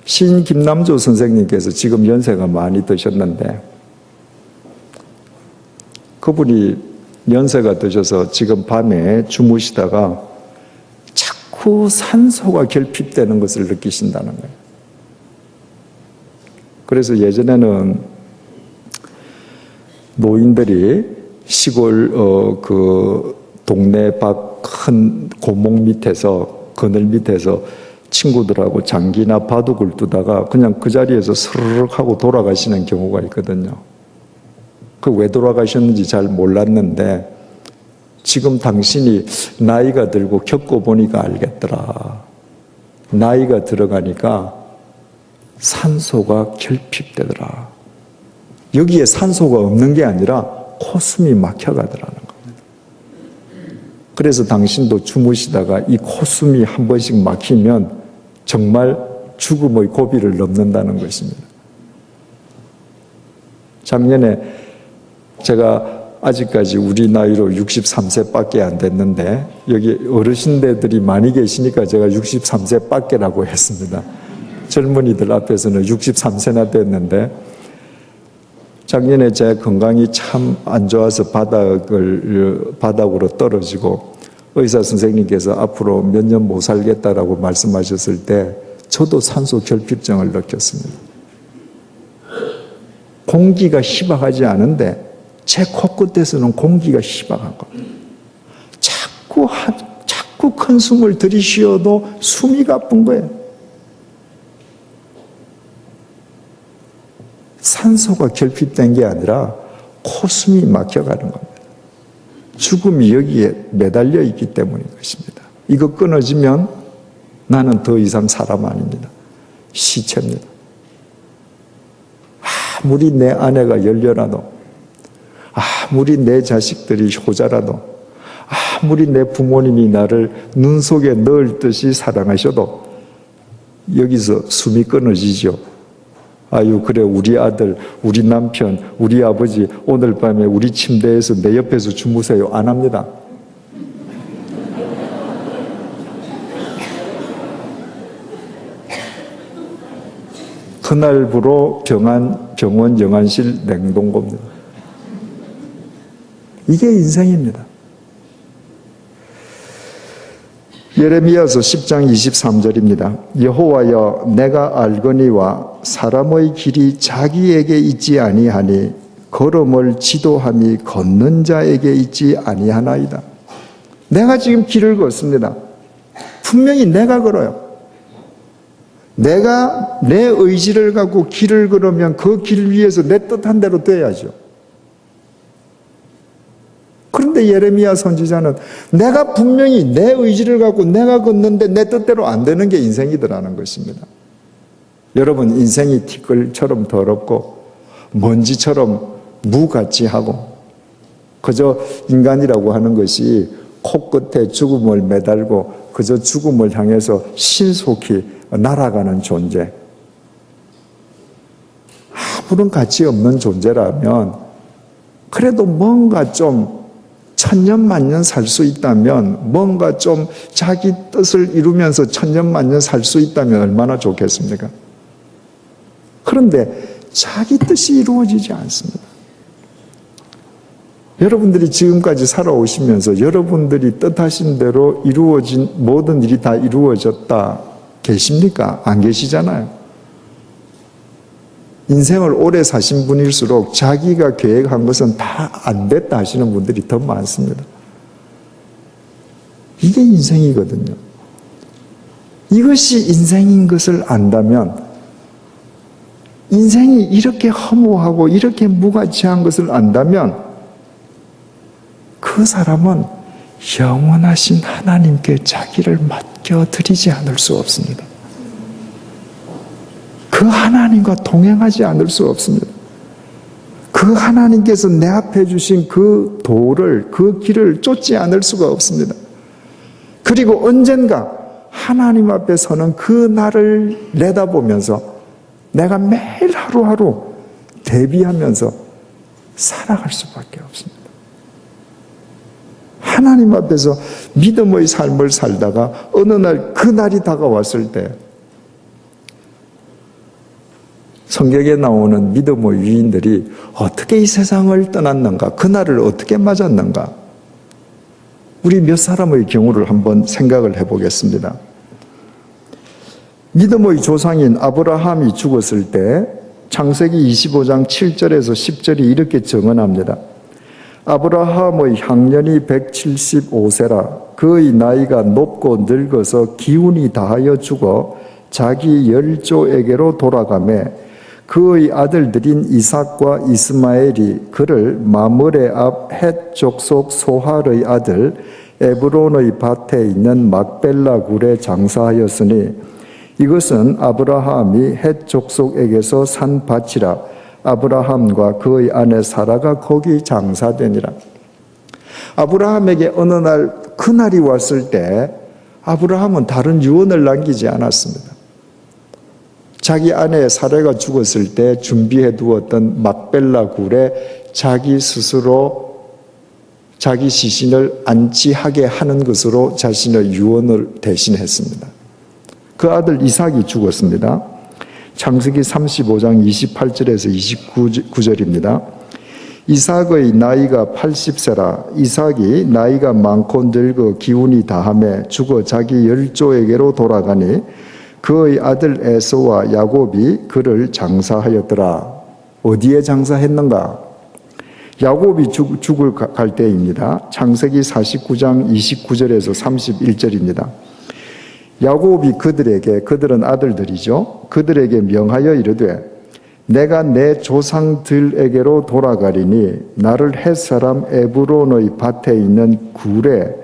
시인 김남조 선생님께서 지금 연세가 많이 드셨는데 그분이 연세가 드셔서 지금 밤에 주무시다가 자꾸 산소가 결핍되는 것을 느끼신다는 거예요. 그래서 예전에는 노인들이 시골 그 동네 밖 큰 고목 밑에서 그늘 밑에서 친구들하고 장기나 바둑을 두다가 그냥 그 자리에서 스르륵 하고 돌아가시는 경우가 있거든요. 그 왜 돌아가셨는지 잘 몰랐는데 지금 당신이 나이가 들고 겪어보니까 알겠더라. 나이가 들어가니까 산소가 결핍되더라. 여기에 산소가 없는 게 아니라 코숨이 막혀가더라는 겁니다. 그래서 당신도 주무시다가 이 코숨이 한 번씩 막히면 정말 죽음의 고비를 넘는다는 것입니다. 작년에 제가 아직까지 우리 나이로 63세밖에 안 됐는데 여기 어르신들이 많이 계시니까 제가 63세밖에라고 했습니다. 젊은이들 앞에서는 63세나 됐는데 작년에 제 건강이 참 안 좋아서 바닥으로 떨어지고 의사 선생님께서 앞으로 몇 년 못 살겠다라고 말씀하셨을 때 저도 산소 결핍증을 느꼈습니다. 공기가 희박하지 않은데 제 코끝에서는 공기가 희박한 겁니다. 자꾸 큰 숨을 들이쉬어도 숨이 가쁜 거예요. 산소가 결핍된 게 아니라 코숨이 막혀가는 겁니다. 죽음이 여기에 매달려 있기 때문인 것입니다. 이거 끊어지면 나는 더 이상 사람 아닙니다. 시체입니다. 아무리 내 아내가 열려라도, 아무리 내 자식들이 효자라도, 아무리 내 부모님이 나를 눈 속에 넣을 듯이 사랑하셔도 여기서 숨이 끊어지죠. 아유, 그래, 우리 아들, 우리 남편, 우리 아버지 오늘 밤에 우리 침대에서 내 옆에서 주무세요. 안 합니다. 그날부로 병원 영안실 냉동고입니다. 이게 인생입니다. 예레미야서 10장 23절입니다. 여호와여, 내가 알거니와 사람의 길이 자기에게 있지 아니하니 걸음을 지도함이 걷는 자에게 있지 아니하나이다. 내가 지금 길을 걷습니다. 분명히 내가 걸어요. 내가 내 의지를 갖고 길을 걸으면 그 길 위에서 내 뜻한 대로 돼야죠. 그런데 예레미야 선지자는 내가 분명히 내 의지를 갖고 내가 걷는데 내 뜻대로 안 되는 게 인생이더라는 것입니다. 여러분, 인생이 티끌처럼 더럽고 먼지처럼 무같이 하고 그저 인간이라고 하는 것이 코끝에 죽음을 매달고 그저 죽음을 향해서 신속히 날아가는 존재, 아무런 가치 없는 존재라면 그래도 뭔가 좀 천년만년 살 수 있다면, 뭔가 좀 자기 뜻을 이루면서 천년만년 살 수 있다면 얼마나 좋겠습니까? 그런데 자기 뜻이 이루어지지 않습니다. 여러분들이 지금까지 살아오시면서 여러분들이 뜻하신 대로 이루어진 모든 일이 다 이루어졌다 계십니까? 안 계시잖아요. 인생을 오래 사신 분일수록 자기가 계획한 것은 다 안 됐다 하시는 분들이 더 많습니다. 이게 인생이거든요. 이것이 인생인 것을 안다면, 인생이 이렇게 허무하고 이렇게 무가치한 것을 안다면 그 사람은 영원하신 하나님께 자기를 맡겨드리지 않을 수 없습니다. 그 하나님과 동행하지 않을 수 없습니다. 그 하나님께서 내 앞에 주신 그 도를, 그 길을 쫓지 않을 수가 없습니다. 그리고 언젠가 하나님 앞에 서는 그 날을 내다보면서 내가 매일 하루하루 대비하면서 살아갈 수밖에 없습니다. 하나님 앞에서 믿음의 삶을 살다가 어느 날 그 날이 다가왔을 때 성경에 나오는 믿음의 위인들이 어떻게 이 세상을 떠났는가, 그날을 어떻게 맞았는가, 우리 몇 사람의 경우를 한번 생각을 해보겠습니다. 믿음의 조상인 아브라함이 죽었을 때 창세기 25장 7절에서 10절이 이렇게 증언합니다. 아브라함의 향년이 175세라 그의 나이가 높고 늙어서 기운이 다하여 죽어 자기 열조에게로 돌아가매 그의 아들들인 이삭과 이스마엘이 그를 마므레 앞 헷 족속 소할의 아들 에브론의 밭에 있는 막벨라 굴에 장사하였으니 이것은 아브라함이 헷 족속에게서 산 밭이라 아브라함과 그의 아내 사라가 거기 장사되니라. 아브라함에게 어느 날 그날이 왔을 때 아브라함은 다른 유언을 남기지 않았습니다. 자기 아내 사라가 죽었을 때 준비해 두었던 막벨라 굴에 자기 스스로 자기 시신을 안치하게 하는 것으로 자신의 유언을 대신했습니다. 그 아들 이삭이 죽었습니다. 창세기 35장 28절에서 29절입니다. 이삭의 나이가 80세라. 이삭이 나이가 많고 늙어 기운이 다함에 죽어 자기 열조에게로 돌아가니 그의 아들 에서와 야곱이 그를 장사하였더라. 어디에 장사했는가? 야곱이 죽을 갈 때입니다. 창세기 49장 29절에서 31절입니다. 야곱이 그들은 아들들이죠. 그들에게 명하여 이르되 내가 내 조상들에게로 돌아가리니 나를 헷사람 에브론의 밭에 있는 굴에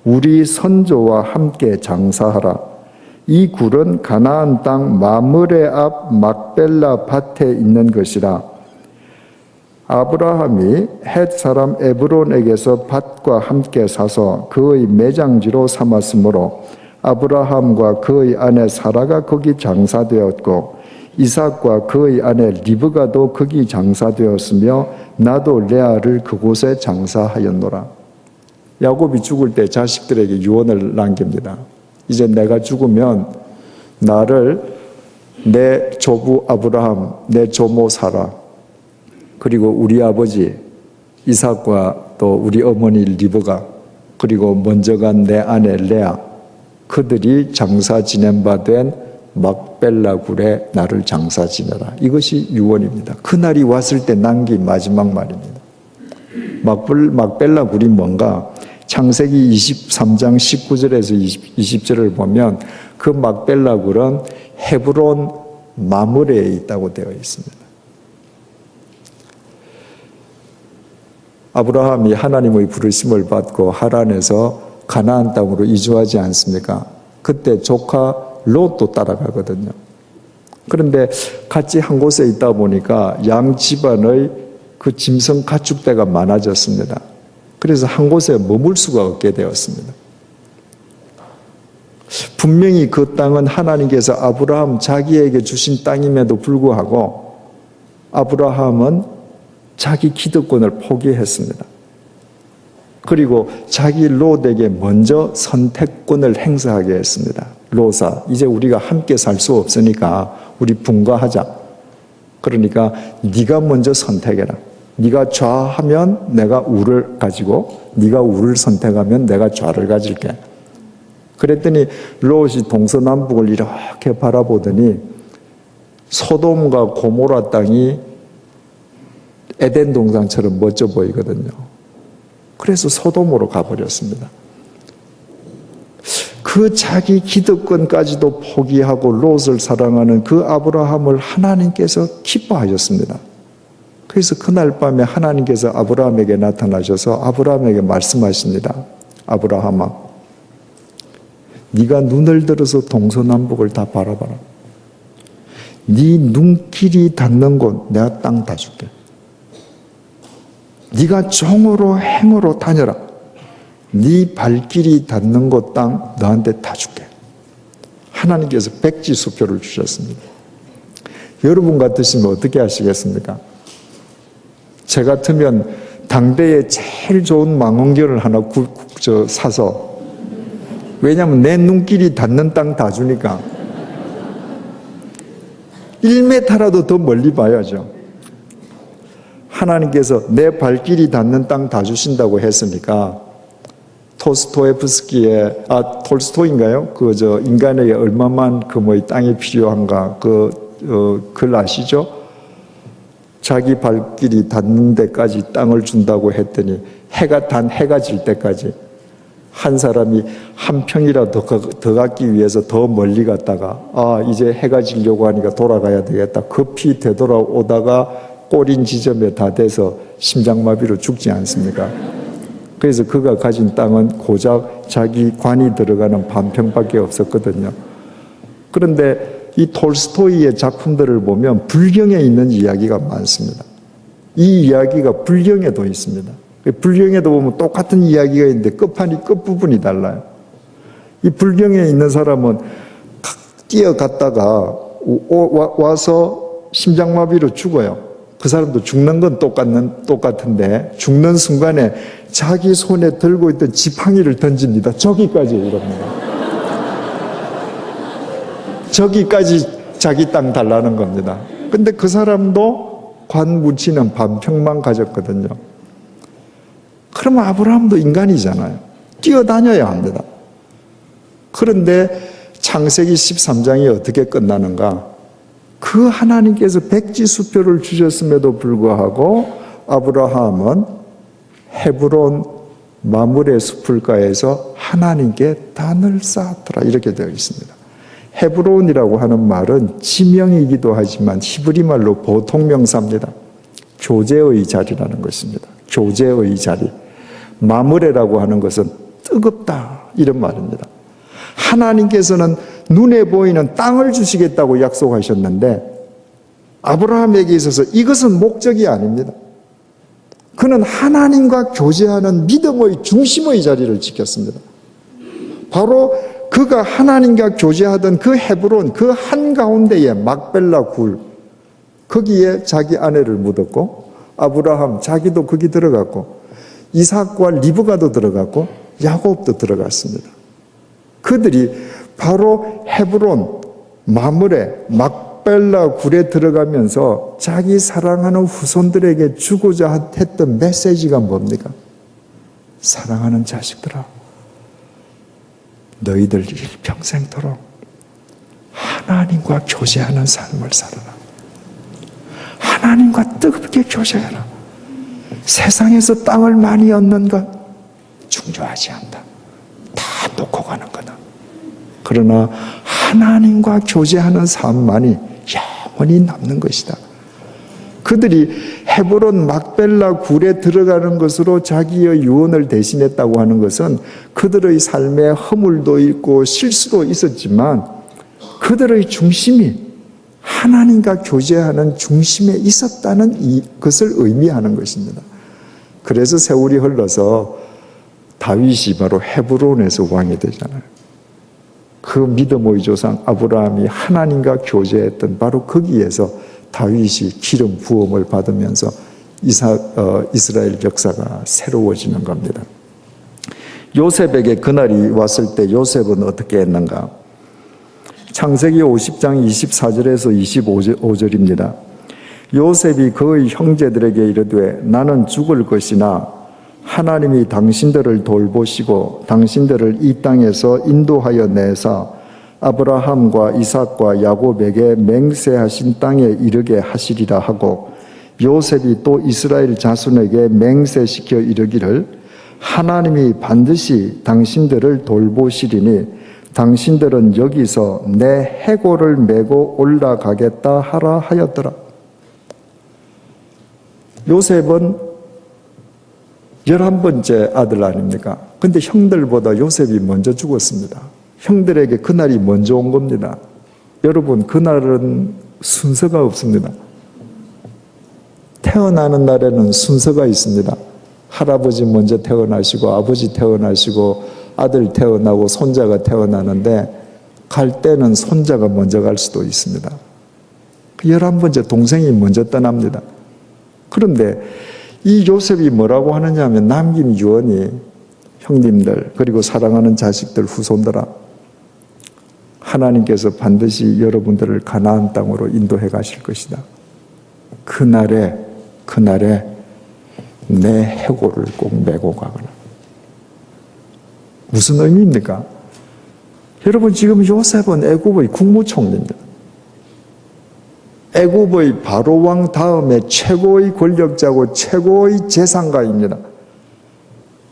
우리 선조와 함께 장사하라. 이 굴은 가나안 땅 마므레 앞 막벨라 밭에 있는 것이라. 아브라함이 헷 사람 에브론에게서 밭과 함께 사서 그의 매장지로 삼았으므로 아브라함과 그의 아내 사라가 거기 장사되었고 이삭과 그의 아내 리브가도 거기 장사되었으며 나도 레아를 그곳에 장사하였노라. 야곱이 죽을 때 자식들에게 유언을 남깁니다. 이제 내가 죽으면 나를 내 조부 아브라함, 내 조모 사라, 그리고 우리 아버지 이삭과 또 우리 어머니 리브가, 그리고 먼저 간 내 아내 레아, 그들이 장사 지낸 바 된 막벨라 굴에 나를 장사 지내라. 이것이 유언입니다. 그날이 왔을 때 남긴 마지막 말입니다. 막벨라 굴이 뭔가? 창세기 23장 19절에서 20절을 보면 그 막벨라 굴은 헤브론 마므레에 있다고 되어 있습니다. 아브라함이 하나님의 부르심을 받고 하란에서 가나안 땅으로 이주하지 않습니까? 그때 조카 롯도 따라가거든요. 그런데 같이 한 곳에 있다 보니까 양 집안의 그 짐승 가축대가 많아졌습니다. 그래서 한 곳에 머물 수가 없게 되었습니다. 분명히 그 땅은 하나님께서 아브라함 자기에게 주신 땅임에도 불구하고 아브라함은 자기 기득권을 포기했습니다. 그리고 자기 롯에게 먼저 선택권을 행사하게 했습니다. 롯아, 이제 우리가 함께 살 수 없으니까 우리 분가하자. 그러니까 네가 먼저 선택해라. 네가 좌하면 내가 우를 가지고, 네가 우를 선택하면 내가 좌를 가질게. 그랬더니 롯이 동서남북을 이렇게 바라보더니 소돔과 고모라 땅이 에덴 동산처럼 멋져 보이거든요. 그래서 소돔으로 가버렸습니다. 그 자기 기득권까지도 포기하고 롯을 사랑하는 그 아브라함을 하나님께서 기뻐하셨습니다. 그래서 그날 밤에 하나님께서 아브라함에게 나타나셔서 아브라함에게 말씀하십니다. 아브라함아, 네가 눈을 들어서 동서남북을 다 바라봐라. 네 눈길이 닿는 곳 내가 땅 다 줄게. 네가 종으로 행으로 다녀라. 네 발길이 닿는 곳 땅 너한테 다 줄게. 하나님께서 백지수표를 주셨습니다. 여러분 같으시면 어떻게 하시겠습니까? 제 같으면 당대에 제일 좋은 망원경을 하나 사서, 왜냐하면 내 눈길이 닿는 땅 다 주니까 1m라도 더 멀리 봐야죠. 하나님께서 내 발길이 닿는 땅 다 주신다고 했으니까 톨스토예프스키의 톨스토인가요? 인간에게 얼마만 땅이 필요한가 글 아시죠? 자기 발길이 닿는 데까지 땅을 준다고 했더니 해가 질 때까지 한 사람이 한 평이라도 더 갖기 위해서 더 멀리 갔다가 이제 해가 지려고 하니까 돌아가야 되겠다. 급히 되돌아오다가 꼬린 지점에 다 돼서 심장마비로 죽지 않습니까? 그래서 그가 가진 땅은 고작 자기 관이 들어가는 반평밖에 없었거든요. 그런데 이 톨스토이의 작품들을 보면 불경에 있는 이야기가 많습니다. 이 이야기가 불경에도 있습니다. 불경에도 보면 똑같은 이야기가 있는데 끝부분이 달라요. 이 불경에 있는 사람은 뛰어갔다가 와서 심장마비로 죽어요. 그 사람도 죽는 건 똑같은데 죽는 순간에 자기 손에 들고 있던 지팡이를 던집니다. 저기까지 이럽니다. 저기까지 자기 땅 달라는 겁니다. 근데 그 사람도 관 묻히는 반평만 가졌거든요. 그러면 아브라함도 인간이잖아요. 뛰어다녀야 합니다. 그런데 창세기 13장이 어떻게 끝나는가? 그 하나님께서 백지수표를 주셨음에도 불구하고 아브라함은 헤브론 마므레 숲을가에서 하나님께 단을 쌓았더라 이렇게 되어 있습니다. 헤브론이라고 하는 말은 지명이기도 하지만 히브리 말로 보통 명사입니다. 교제의 자리라는 것입니다. 교제의 자리. 마므레라고 하는 것은 뜨겁다 이런 말입니다. 하나님께서는 눈에 보이는 땅을 주시겠다고 약속하셨는데 아브라함에게 있어서 이것은 목적이 아닙니다. 그는 하나님과 교제하는 믿음의 중심의 자리를 지켰습니다. 바로 그가 하나님과 교제하던 그 헤브론 그 한가운데에 막벨라 굴 거기에 자기 아내를 묻었고 아브라함 자기도 거기 들어갔고 이삭과 리브가도 들어갔고 야곱도 들어갔습니다. 그들이 바로 헤브론 마므레 막벨라 굴에 들어가면서 자기 사랑하는 후손들에게 주고자 했던 메시지가 뭡니까? 사랑하는 자식들아, 너희들 일평생토록 하나님과 교제하는 삶을 살아라. 하나님과 뜨겁게 교제해라. 세상에서 땅을 많이 얻는 것 중요하지 않다. 다 놓고 가는 거다. 그러나 하나님과 교제하는 삶만이 영원히 남는 것이다. 그들이 헤브론 막벨라 굴에 들어가는 것으로 자기의 유언을 대신했다고 하는 것은 그들의 삶에 허물도 있고 실수도 있었지만 그들의 중심이 하나님과 교제하는 중심에 있었다는 것을 의미하는 것입니다. 그래서 세월이 흘러서 다윗이 바로 헤브론에서 왕이 되잖아요. 그 믿음의 조상 아브라함이 하나님과 교제했던 바로 거기에서 다윗이 기름 부음을 받으면서 이스라엘 역사가 새로워지는 겁니다. 요셉에게 그날이 왔을 때 요셉은 어떻게 했는가? 창세기 50장 24절에서 25절입니다. 요셉이 그의 형제들에게 이르되 나는 죽을 것이나 하나님이 당신들을 돌보시고 당신들을 이 땅에서 인도하여 내사 아브라함과 이삭과 야곱에게 맹세하신 땅에 이르게 하시리라 하고 요셉이 또 이스라엘 자손에게 맹세시켜 이르기를 하나님이 반드시 당신들을 돌보시리니 당신들은 여기서 내 해골을 메고 올라가겠다 하라 하였더라. 요셉은 11번째 아들 아닙니까? 근데 형들보다 요셉이 먼저 죽었습니다. 형들에게 그날이 먼저 온 겁니다. 여러분, 그날은 순서가 없습니다. 태어나는 날에는 순서가 있습니다. 할아버지 먼저 태어나시고 아버지 태어나시고 아들 태어나고 손자가 태어나는데 갈 때는 손자가 먼저 갈 수도 있습니다. 11번째 동생이 먼저 떠납니다. 그런데 이 요셉이 뭐라고 하느냐 하면 남긴 유언이 형님들 그리고 사랑하는 자식들 후손들아 하나님께서 반드시 여러분들을 가나안 땅으로 인도해 가실 것이다. 그날에 내 해골을 꼭 메고 가거라. 무슨 의미입니까? 여러분 지금 요셉은 애굽의 국무총리입니다. 애굽의 바로왕 다음에 최고의 권력자고 최고의 재상가입니다.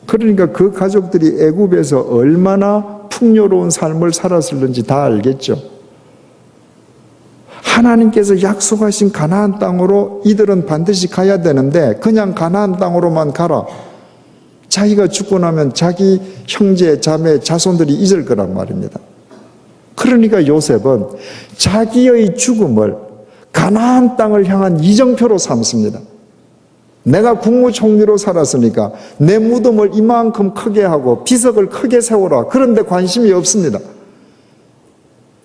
그러니까 그 가족들이 애굽에서 얼마나 풍요로운 삶을 살았을는지 다 알겠죠. 하나님께서 약속하신 가나안 땅으로 이들은 반드시 가야 되는데 그냥 가나안 땅으로만 가라. 자기가 죽고 나면 자기 형제, 자매, 자손들이 잊을 거란 말입니다. 그러니까 요셉은 자기의 죽음을 가나안 땅을 향한 이정표로 삼습니다. 내가 국무총리로 살았으니까 내 무덤을 이만큼 크게 하고 비석을 크게 세워라. 그런데 관심이 없습니다.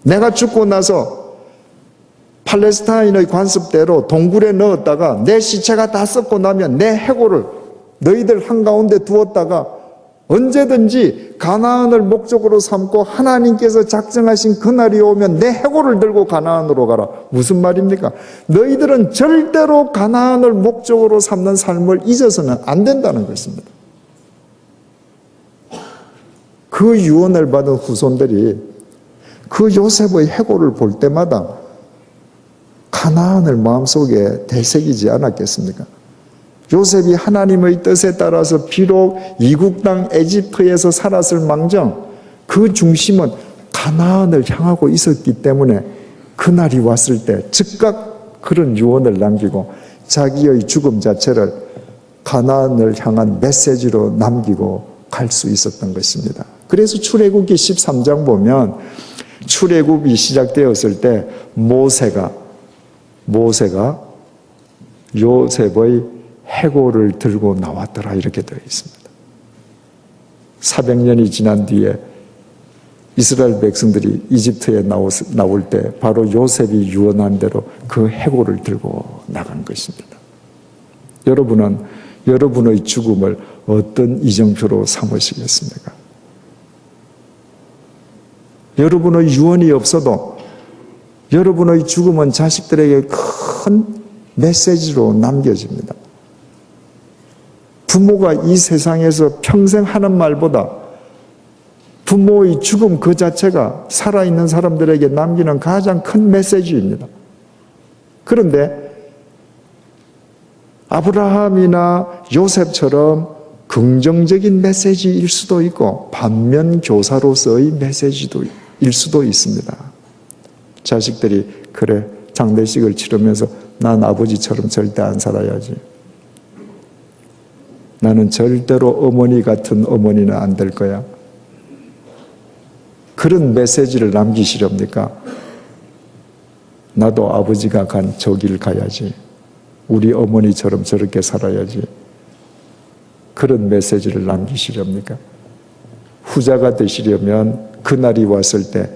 내가 죽고 나서 팔레스타인의 관습대로 동굴에 넣었다가 내 시체가 다 썩고 나면 내 해골을 너희들 한가운데 두었다가 언제든지 가나안을 목적으로 삼고 하나님께서 작정하신 그날이 오면 내 해골을 들고 가나안으로 가라. 무슨 말입니까? 너희들은 절대로 가나안을 목적으로 삼는 삶을 잊어서는 안 된다는 것입니다. 그 유언을 받은 후손들이 그 요셉의 해골을 볼 때마다 가나안을 마음속에 되새기지 않았겠습니까? 요셉이 하나님의 뜻에 따라서 비록 이국 땅 에집트에서 살았을 망정 그 중심은 가나안을 향하고 있었기 때문에 그날이 왔을 때 즉각 그런 유언을 남기고 자기의 죽음 자체를 가나안을 향한 메시지로 남기고 갈 수 있었던 것입니다. 그래서 출애굽기 13장 보면 출애굽이 시작되었을 때 모세가 요셉의 해골을 들고 나왔더라 이렇게 되어 있습니다. 400년이 지난 뒤에 이스라엘 백성들이 이집트에 나올 때 바로 요셉이 유언한 대로 그 해골을 들고 나간 것입니다. 여러분은 여러분의 죽음을 어떤 이정표로 삼으시겠습니까? 여러분의 유언이 없어도 여러분의 죽음은 자식들에게 큰 메시지로 남겨집니다. 부모가 이 세상에서 평생 하는 말보다 부모의 죽음 그 자체가 살아있는 사람들에게 남기는 가장 큰 메시지입니다. 그런데 아브라함이나 요셉처럼 긍정적인 메시지일 수도 있고 반면 교사로서의 메시지일 수도 있습니다. 자식들이 그래 장례식을 치르면서 난 아버지처럼 절대 안 살아야지. 나는 절대로 어머니 같은 어머니는 안 될 거야. 그런 메시지를 남기시렵니까? 나도 아버지가 간 저 길 가야지. 우리 어머니처럼 저렇게 살아야지. 그런 메시지를 남기시렵니까? 후자가 되시려면 그날이 왔을 때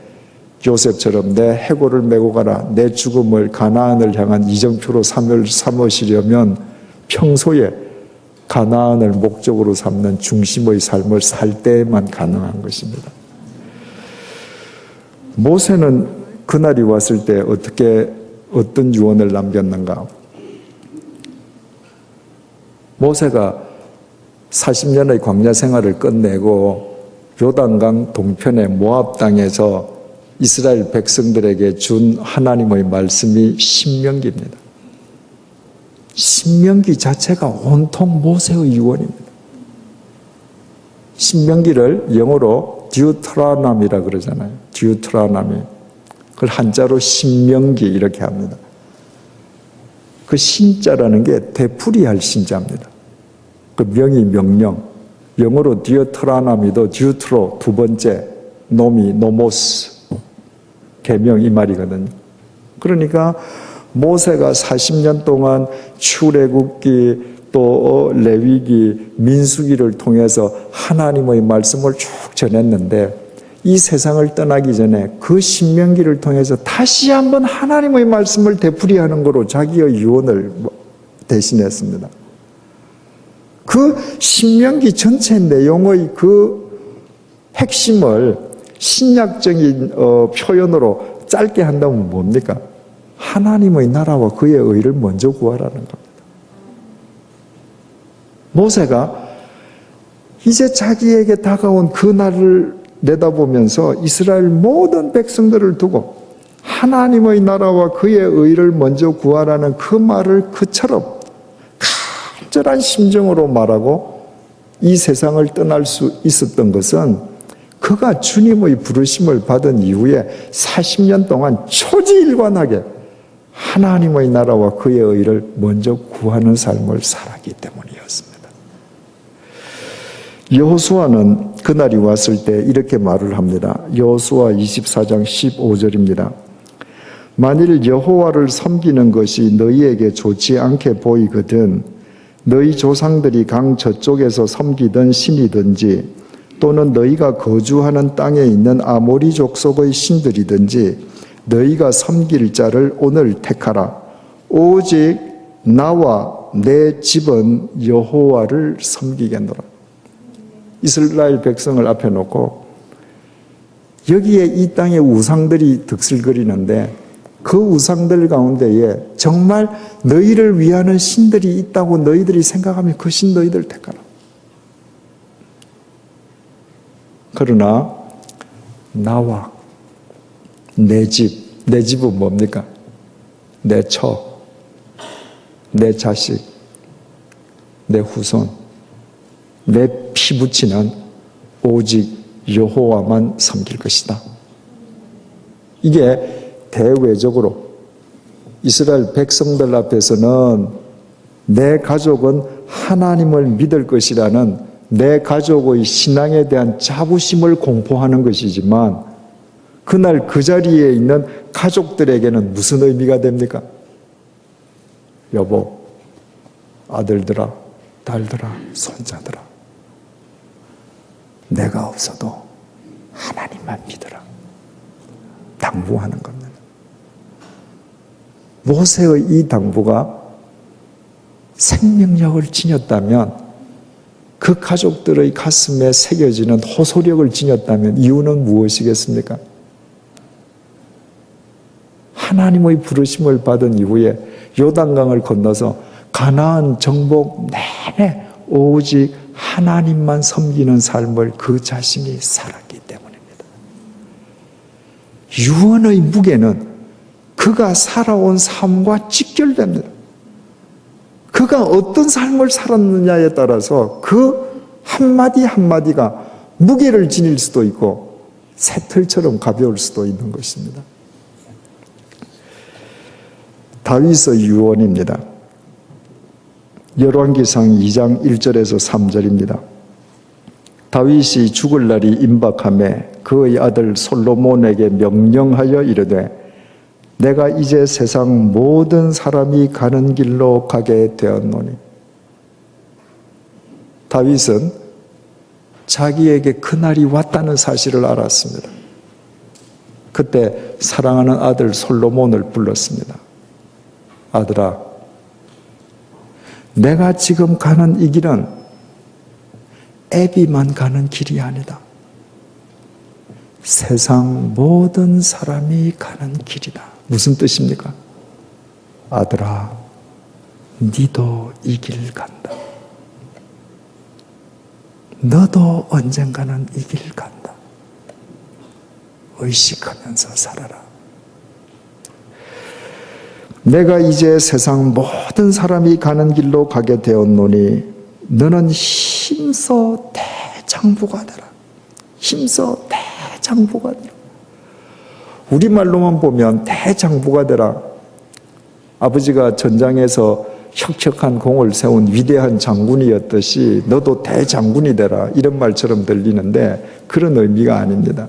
요셉처럼 내 해골을 메고 가라. 내 죽음을 가나안을 향한 이정표로 삼으시려면 평소에 가나안을 목적으로 삼는 중심의 삶을 살 때만 가능한 것입니다. 모세는 그날이 왔을 때 어떤 유언을 남겼는가? 모세가 40년의 광야 생활을 끝내고 요단강 동편의 모압 땅에서 이스라엘 백성들에게 준 하나님의 말씀이 신명기입니다. 신명기 자체가 온통 모세의 유언입니다. 신명기를 영어로 듀트라남이라 그러잖아요. 듀트라남이. 그걸 한자로 신명기 이렇게 합니다. 그 신자라는 게 되풀이할 신자입니다. 그 명이 명령. 영어로 듀트라남이도 듀트로 두 번째, 노모스. 계명 이 말이거든요. 그러니까 모세가 40년 동안 출애굽기 또 레위기, 민수기를 통해서 하나님의 말씀을 쭉 전했는데 이 세상을 떠나기 전에 그 신명기를 통해서 다시 한번 하나님의 말씀을 되풀이하는 거로 자기의 유언을 대신했습니다. 그 신명기 전체 내용의 그 핵심을 신약적인 표현으로 짧게 한다면 뭡니까? 하나님의 나라와 그의 의를 먼저 구하라는 겁니다. 모세가 이제 자기에게 다가온 그 날을 내다보면서 이스라엘 모든 백성들을 두고 하나님의 나라와 그의 의를 먼저 구하라는 그 말을 그처럼 간절한 심정으로 말하고 이 세상을 떠날 수 있었던 것은 그가 주님의 부르심을 받은 이후에 40년 동안 초지일관하게 하나님의 나라와 그의 의를 먼저 구하는 삶을 살았기 때문이었습니다. 여호수아는 그날이 왔을 때 이렇게 말을 합니다. 여호수아 24장 15절입니다. 만일 여호와를 섬기는 것이 너희에게 좋지 않게 보이거든 너희 조상들이 강 저쪽에서 섬기던 신이든지 또는 너희가 거주하는 땅에 있는 아모리 족속의 신들이든지 너희가 섬길 자를 오늘 택하라. 오직 나와 내 집은 여호와를 섬기겠노라. 이스라엘 백성을 앞에 놓고 여기에 이 땅에 우상들이 득실거리는데 그 우상들 가운데에 정말 너희를 위하는 신들이 있다고 너희들이 생각하면 그 신 너희들 택하라. 그러나 나와 내 집, 내 집은 뭡니까? 내 처, 내 자식, 내 후손, 내 피부치는 오직 여호와만 섬길 것이다. 이게 대외적으로 이스라엘 백성들 앞에서는 내 가족은 하나님을 믿을 것이라는 내 가족의 신앙에 대한 자부심을 공포하는 것이지만 그날 그 자리에 있는 가족들에게는 무슨 의미가 됩니까? 여보, 아들들아, 딸들아, 손자들아, 내가 없어도 하나님만 믿어라. 당부하는 겁니다. 모세의 이 당부가 생명력을 지녔다면, 그 가족들의 가슴에 새겨지는 호소력을 지녔다면 이유는 무엇이겠습니까? 하나님의 부르심을 받은 이후에 요단강을 건너서 가나안 정복 내내 오직 하나님만 섬기는 삶을 그 자신이 살았기 때문입니다. 유언의 무게는 그가 살아온 삶과 직결됩니다. 그가 어떤 삶을 살았느냐에 따라서 그 한마디 한마디가 무게를 지닐 수도 있고 새털처럼 가벼울 수도 있는 것입니다. 다윗의 유언입니다. 열왕기상 2장 1절에서 3절입니다. 다윗이 죽을 날이 임박하매 그의 아들 솔로몬에게 명령하여 이르되 내가 이제 세상 모든 사람이 가는 길로 가게 되었노니. 다윗은 자기에게 그날이 왔다는 사실을 알았습니다. 그때 사랑하는 아들 솔로몬을 불렀습니다. 아들아, 내가 지금 가는 이 길은 애비만 가는 길이 아니다. 세상 모든 사람이 가는 길이다. 무슨 뜻입니까? 아들아, 니도 이 길 간다. 너도 언젠가는 이 길 간다. 의식하면서 살아라. 내가 이제 세상 모든 사람이 가는 길로 가게 되었노니 너는 힘써 대장부가 되라. 힘써 대장부가 되라. 우리말로만 보면 대장부가 되라. 아버지가 전장에서 혁혁한 공을 세운 위대한 장군이었듯이 너도 대장군이 되라. 이런 말처럼 들리는데 그런 의미가 아닙니다.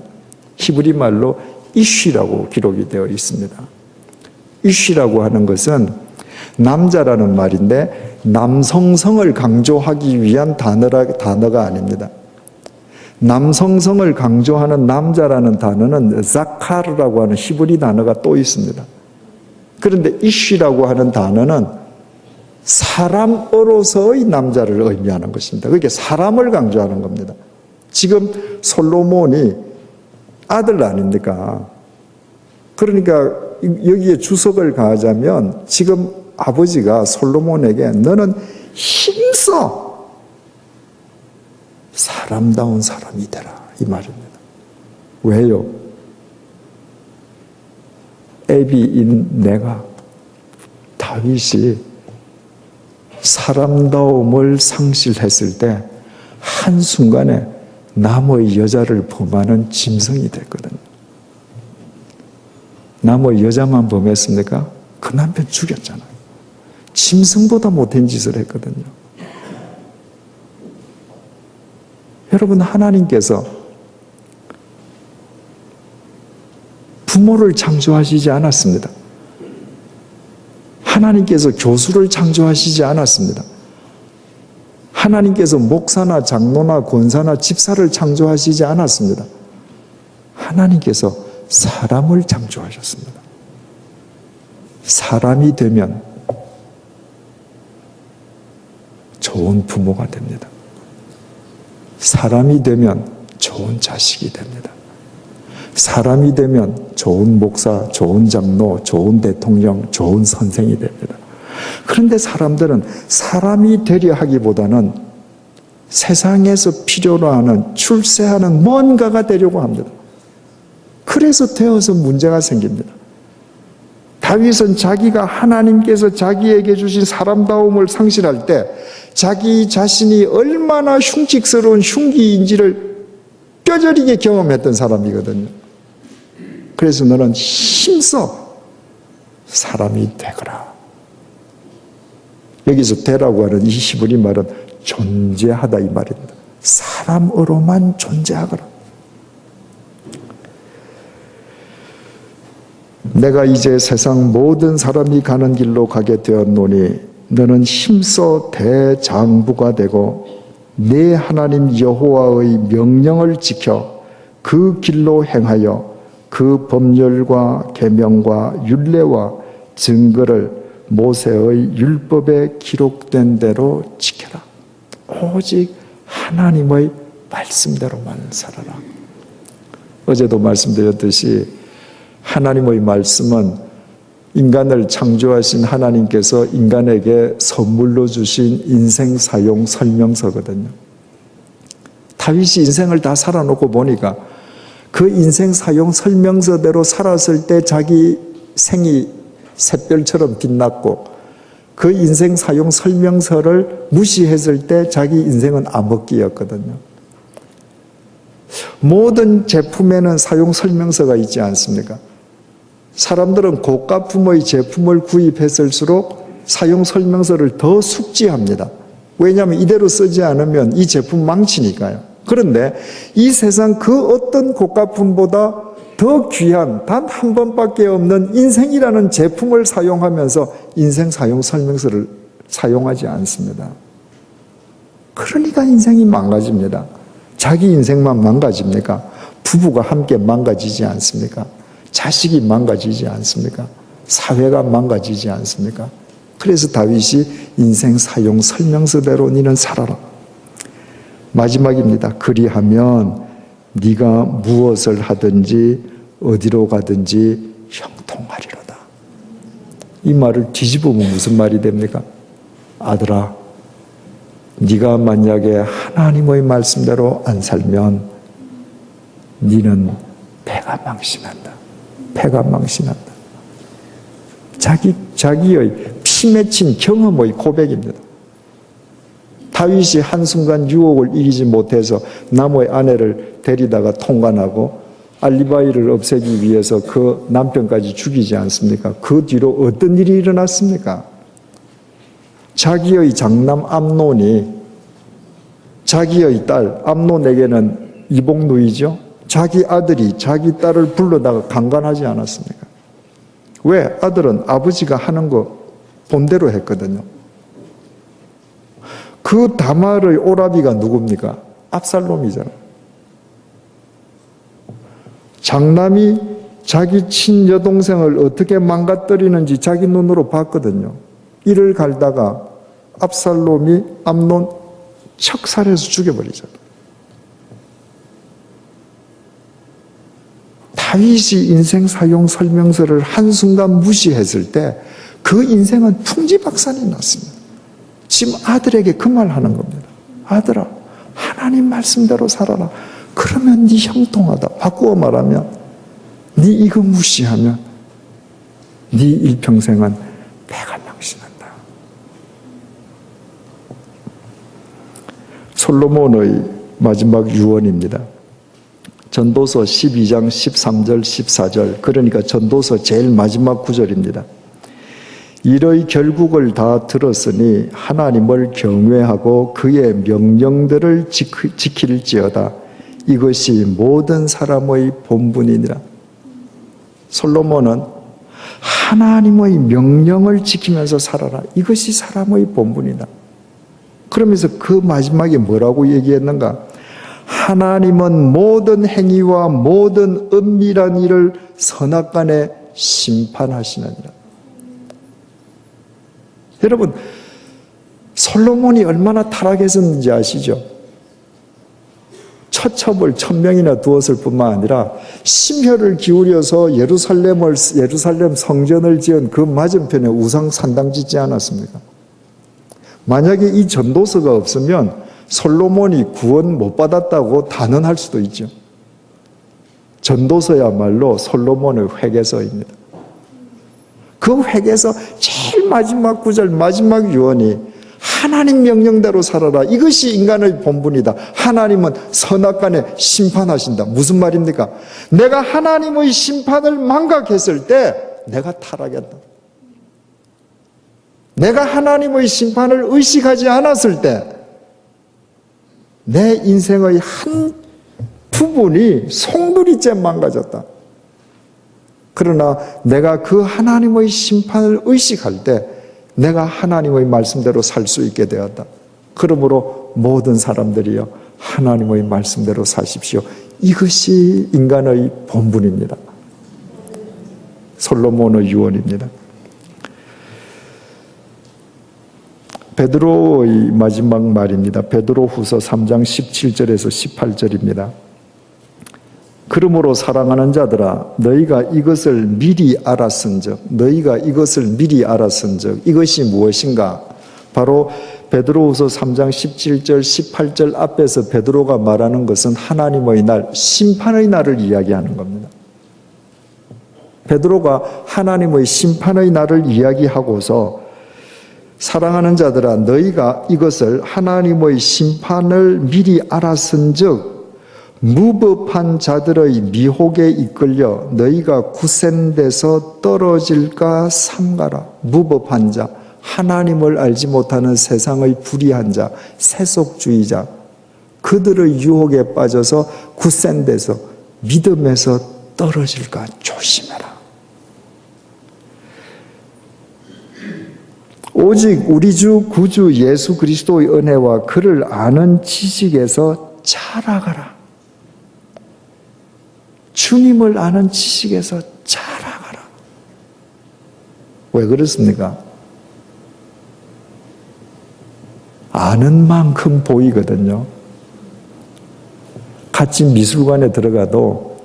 히브리 말로 이쉬라고 기록이 되어 있습니다. 이쉬라고 하는 것은 남자라는 말인데 남성성을 강조하기 위한 단어가 아닙니다. 남성성을 강조하는 남자라는 단어는 자카르라고 하는 히브리 단어가 또 있습니다. 그런데 이쉬라고 하는 단어는 사람으로서의 남자를 의미하는 것입니다. 그게 사람을 강조하는 겁니다. 지금 솔로몬이 아들 아닙니까? 그러니까 여기에 주석을 가하자면 지금 아버지가 솔로몬에게 너는 힘써 사람다운 사람이 되라 이 말입니다. 왜요? 애비인 내가 다윗이 사람다움을 상실했을 때 한순간에 남의 여자를 범하는 짐승이 됐거든요. 남의 여자만 범했습니까? 그 남편 죽였잖아요. 짐승보다 못한 짓을 했거든요. 여러분, 하나님께서 부모를 창조하시지 않았습니다. 하나님께서 교수를 창조하시지 않았습니다. 하나님께서 목사나 장로나 권사나 집사를 창조하시지 않았습니다. 하나님께서 사람을 창조하셨습니다. 사람이 되면 좋은 부모가 됩니다. 사람이 되면 좋은 자식이 됩니다. 사람이 되면 좋은 목사, 좋은 장로, 좋은 대통령, 좋은 선생이 됩니다. 그런데 사람들은 사람이 되려 하기보다는 세상에서 필요로 하는 출세하는 뭔가가 되려고 합니다. 그래서 되어서 문제가 생깁니다. 다윗은 자기가 하나님께서 자기에게 주신 사람다움을 상실할 때 자기 자신이 얼마나 흉측스러운 흉기인지를 뼈저리게 경험했던 사람이거든요. 그래서 너는 힘써 사람이 되거라. 여기서 되라고 하는 이 히브리 말은 존재하다 이 말입니다. 사람으로만 존재하거라. 내가 이제 세상 모든 사람이 가는 길로 가게 되었노니 너는 힘써 대장부가 되고 내 하나님 여호와의 명령을 지켜 그 길로 행하여 그 법률과 계명과 율례와 증거를 모세의 율법에 기록된 대로 지켜라. 오직 하나님의 말씀대로만 살아라. 어제도 말씀드렸듯이 하나님의 말씀은 인간을 창조하신 하나님께서 인간에게 선물로 주신 인생 사용 설명서거든요. 다윗이 인생을 다 살아놓고 보니까 그 인생 사용 설명서대로 살았을 때 자기 생이 샛별처럼 빛났고 그 인생 사용 설명서를 무시했을 때 자기 인생은 암흑기였거든요. 모든 제품에는 사용 설명서가 있지 않습니까? 사람들은 고가품의 제품을 구입했을수록 사용 설명서를 더 숙지합니다. 왜냐하면 이대로 쓰지 않으면 이 제품 망치니까요. 그런데 이 세상 그 어떤 고가품보다 더 귀한 단 한 번밖에 없는 인생이라는 제품을 사용하면서 인생 사용 설명서를 사용하지 않습니다. 그러니까 인생이 망가집니다. 자기 인생만 망가집니까? 부부가 함께 망가지지 않습니까? 자식이 망가지지 않습니까? 사회가 망가지지 않습니까? 그래서 다윗이 인생 사용 설명서대로 너는 살아라. 마지막입니다. 그리하면 네가 무엇을 하든지 어디로 가든지 형통하리로다. 이 말을 뒤집으면 무슨 말이 됩니까? 아들아, 네가 만약에 하나님의 말씀대로 안 살면 네는 패가 망신한다. 패가 망신한다. 자기의 피 맺힌 경험의 고백입니다. 다윗이 한순간 유혹을 이기지 못해서 나무의 아내를 데리다가 통관하고 알리바이를 없애기 위해서 그 남편까지 죽이지 않습니까? 그 뒤로 어떤 일이 일어났습니까? 자기의 장남 암논이 자기의 딸 암논에게는 이복누이죠. 자기 아들이 자기 딸을 불러다가 강간하지 않았습니까? 왜? 아들은 아버지가 하는 거 본대로 했거든요. 그 다말의 오라비가 누굽니까? 압살롬이잖아요. 장남이 자기 친여동생을 어떻게 망가뜨리는지 자기 눈으로 봤거든요. 이를 갈다가 압살롬이 암논 척살해서 죽여버리잖아요. 다윗이 인생 사용 설명서를 한순간 무시했을 때 그 인생은 풍지박산이 났습니다. 지금 아들에게 그 말 하는 겁니다. 아들아, 하나님 말씀대로 살아라. 그러면 네 형통하다. 바꾸어 말하면 네 이거 무시하면 네 일평생은 패가 망신한다. 솔로몬의 마지막 유언입니다. 전도서 12장 13절 14절, 그러니까 전도서 제일 마지막 구절입니다. 이의 결국을 다 들었으니 하나님을 경외하고 그의 명령들을 지킬지어다. 이것이 모든 사람의 본분이니라. 솔로몬은 하나님의 명령을 지키면서 살아라. 이것이 사람의 본분이다. 그러면서 그 마지막에 뭐라고 얘기했는가? 하나님은 모든 행위와 모든 은밀한 일을 선악간에 심판하시느니라. 여러분, 솔로몬이 얼마나 타락했었는지 아시죠? 처첩을 1000명이나 두었을 뿐만 아니라 심혈을 기울여서 예루살렘 성전을 지은 그 맞은편에 우상 산당 짓지 않았습니까? 만약에 이 전도서가 없으면 솔로몬이 구원 못 받았다고 단언할 수도 있죠. 전도서야말로 솔로몬의 회개서입니다. 그 회개서 제일 마지막 구절, 마지막 유언이 하나님 명령대로 살아라. 이것이 인간의 본분이다. 하나님은 선악간에 심판하신다. 무슨 말입니까? 내가 하나님의 심판을 망각했을 때 내가 타락했다. 내가 하나님의 심판을 의식하지 않았을 때 내 인생의 한 부분이 송두리째 망가졌다. 그러나 내가 그 하나님의 심판을 의식할 때 내가 하나님의 말씀대로 살 수 있게 되었다. 그러므로 모든 사람들이여 하나님의 말씀대로 사십시오. 이것이 인간의 본분입니다. 솔로몬의 유언입니다. 베드로의 마지막 말입니다. 베드로후서 3장 17절에서 18절입니다. 그러므로 사랑하는 자들아 너희가 이것을 미리 알았은즉 이것이 무엇인가? 바로 베드로후서 3장 17절 18절 앞에서 베드로가 말하는 것은 하나님의 날, 심판의 날을 이야기하는 겁니다. 베드로가 하나님의 심판의 날을 이야기하고서 사랑하는 자들아 너희가 이것을 하나님의 심판을 미리 알았은즉 무법한 자들의 미혹에 이끌려 너희가 구센돼서 떨어질까 삼가라. 무법한 자, 하나님을 알지 못하는 세상의 불의한 자, 세속주의자, 그들의 유혹에 빠져서 구센돼서 믿음에서 떨어질까 조심해라. 오직 우리 주 구주 예수 그리스도의 은혜와 그를 아는 지식에서 자라가라. 주님을 아는 지식에서 자라가라. 왜 그렇습니까? 아는 만큼 보이거든요. 같이 미술관에 들어가도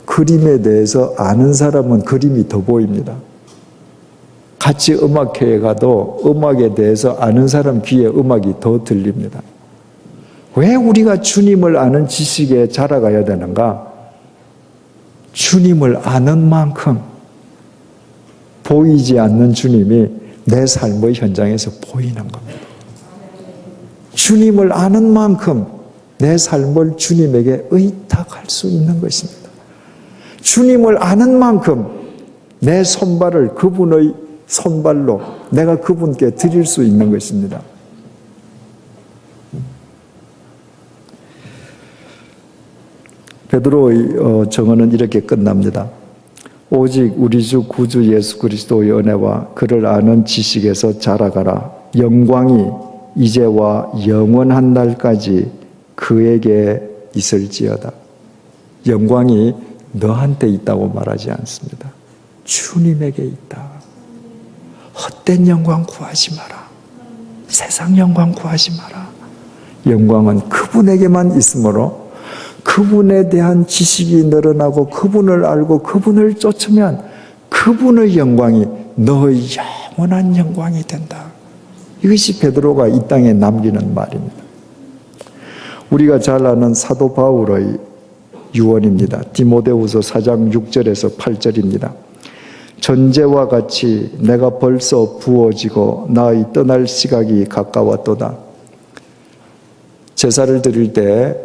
그림에 대해서 아는 사람은 그림이 더 보입니다. 같이 음악회에 가도 음악에 대해서 아는 사람 귀에 음악이 더 들립니다. 왜 우리가 주님을 아는 지식에 자라가야 되는가? 주님을 아는 만큼 보이지 않는 주님이 내 삶의 현장에서 보이는 겁니다. 주님을 아는 만큼 내 삶을 주님에게 의탁할 수 있는 것입니다. 주님을 아는 만큼 내 손발을 그분의 손발로 내가 그분께 드릴 수 있는 것입니다. 베드로의 정언은 이렇게 끝납니다. 오직 우리 주 구주 예수 그리스도의 은혜와 그를 아는 지식에서 자라가라. 영광이 이제와 영원한 날까지 그에게 있을지어다. 영광이 너한테 있다고 말하지 않습니다. 주님에게 있다. 헛된 영광 구하지 마라. 세상 영광 구하지 마라. 영광은 그분에게만 있으므로 그분에 대한 지식이 늘어나고 그분을 알고 그분을 쫓으면 그분의 영광이 너의 영원한 영광이 된다. 이것이 베드로가 이 땅에 남기는 말입니다. 우리가 잘 아는 사도 바울의 유언입니다. 디모데후서 4장 6절에서 8절입니다. 전제와 같이 내가 벌써 부어지고 나의 떠날 시각이 가까웠도다. 제사를 드릴 때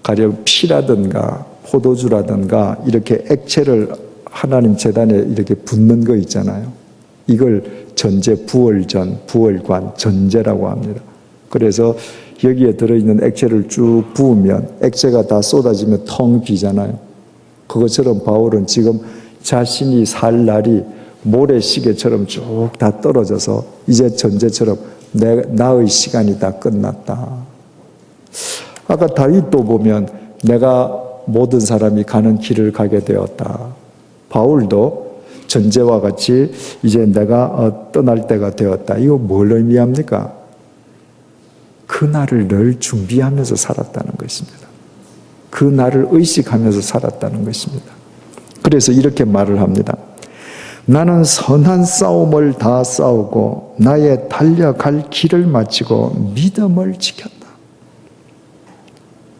가령 피라든가 포도주라든가 이렇게 액체를 하나님 제단에 이렇게 붓는 거 있잖아요. 이걸 전제, 부월전, 부월관, 전제라고 합니다. 그래서 여기에 들어있는 액체를 쭉 부으면 액체가 다 쏟아지면 텅 비잖아요. 그것처럼 바울은 지금 자신이 살 날이 모래시계처럼 쭉 다 떨어져서 이제 전제처럼 나의 시간이 다 끝났다. 아까 다윗도 보면 내가 모든 사람이 가는 길을 가게 되었다. 바울도 전제와 같이 이제 내가 떠날 때가 되었다. 이거 뭘 의미합니까? 그날을 늘 준비하면서 살았다는 것입니다. 그날을 의식하면서 살았다는 것입니다. 그래서 이렇게 말을 합니다. 나는 선한 싸움을 다 싸우고 나의 달려갈 길을 마치고 믿음을 지켰다.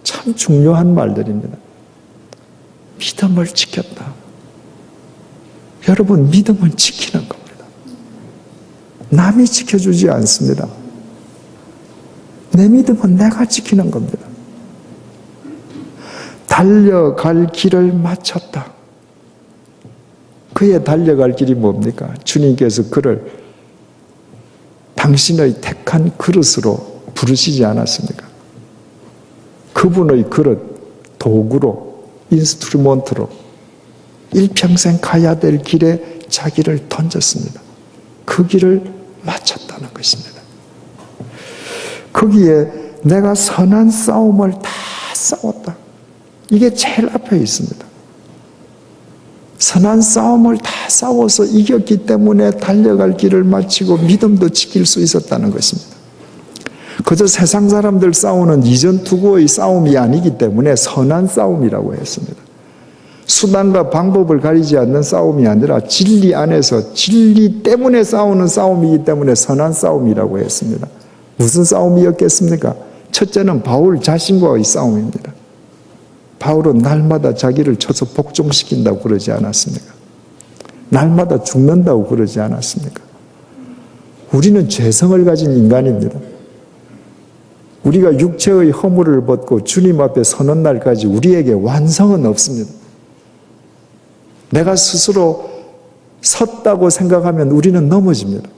참 중요한 말들입니다. 믿음을 지켰다. 여러분, 믿음은 지키는 겁니다. 남이 지켜주지 않습니다. 내 믿음은 내가 지키는 겁니다. 달려갈 길을 마쳤다. 그의 달려갈 길이 뭡니까? 주님께서 그를 당신의 택한 그릇으로 부르시지 않았습니까? 그분의 그릇, 도구로, 인스트루먼트로 일평생 가야 될 길에 자기를 던졌습니다. 그 길을 마쳤다는 것입니다. 거기에 내가 선한 싸움을 다 싸웠다. 이게 제일 앞에 있습니다. 선한 싸움을 다 싸워서 이겼기 때문에 달려갈 길을 마치고 믿음도 지킬 수 있었다는 것입니다. 그저 세상 사람들 싸우는 이전 투구의 싸움이 아니기 때문에 선한 싸움이라고 했습니다. 수단과 방법을 가리지 않는 싸움이 아니라 진리 안에서 진리 때문에 싸우는 싸움이기 때문에 선한 싸움이라고 했습니다. 무슨 싸움이었겠습니까? 첫째는 바울 자신과의 싸움입니다. 바울은 날마다 자기를 쳐서 복종시킨다고 그러지 않았습니까? 날마다 죽는다고 그러지 않았습니까? 우리는 죄성을 가진 인간입니다. 우리가 육체의 허물을 벗고 주님 앞에 서는 날까지 우리에게 완성은 없습니다. 내가 스스로 섰다고 생각하면 우리는 넘어집니다.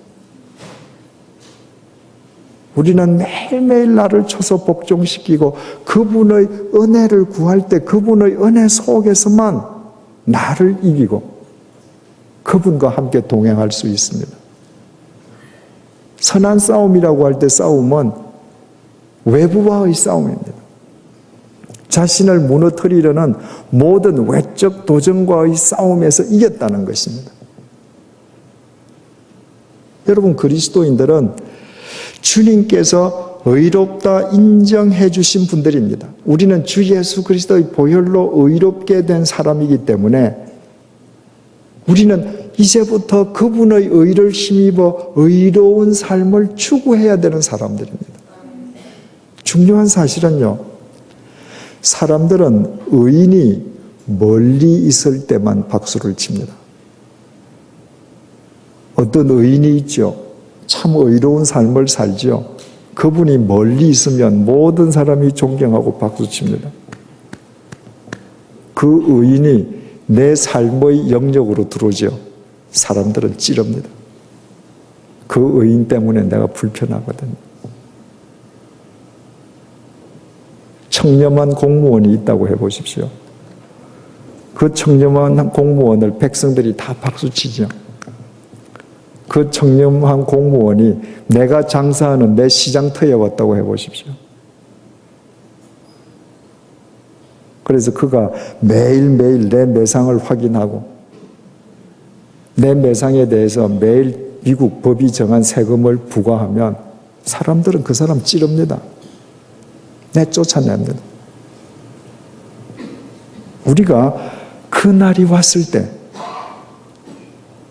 우리는 매일매일 나를 쳐서 복종시키고 그분의 은혜를 구할 때 그분의 은혜 속에서만 나를 이기고 그분과 함께 동행할 수 있습니다. 선한 싸움이라고 할 때 싸움은 외부와의 싸움입니다. 자신을 무너뜨리려는 모든 외적 도전과의 싸움에서 이겼다는 것입니다. 여러분, 그리스도인들은 주님께서 의롭다 인정해 주신 분들입니다. 우리는 주 예수 그리스도의 보혈로 의롭게 된 사람이기 때문에 우리는 이제부터 그분의 의를 힘입어 의로운 삶을 추구해야 되는 사람들입니다. 중요한 사실은요, 사람들은 의인이 멀리 있을 때만 박수를 칩니다. 어떤 의인이 있죠. 참 의로운 삶을 살지요. 그분이 멀리 있으면 모든 사람이 존경하고 박수칩니다. 그 의인이 내 삶의 영역으로 들어오죠. 사람들은 찌릅니다. 그 의인 때문에 내가 불편하거든요. 청렴한 공무원이 있다고 해보십시오. 그 청렴한 공무원을 백성들이 다 박수치죠. 그 청렴한 공무원이 내가 장사하는 내 시장터에 왔다고 해보십시오. 그래서 그가 매일매일 내 매상을 확인하고 내 매상에 대해서 매일 미국 법이 정한 세금을 부과하면 사람들은 그 사람 찌릅니다. 내쫓아냅니다. 우리가 그 날이 왔을 때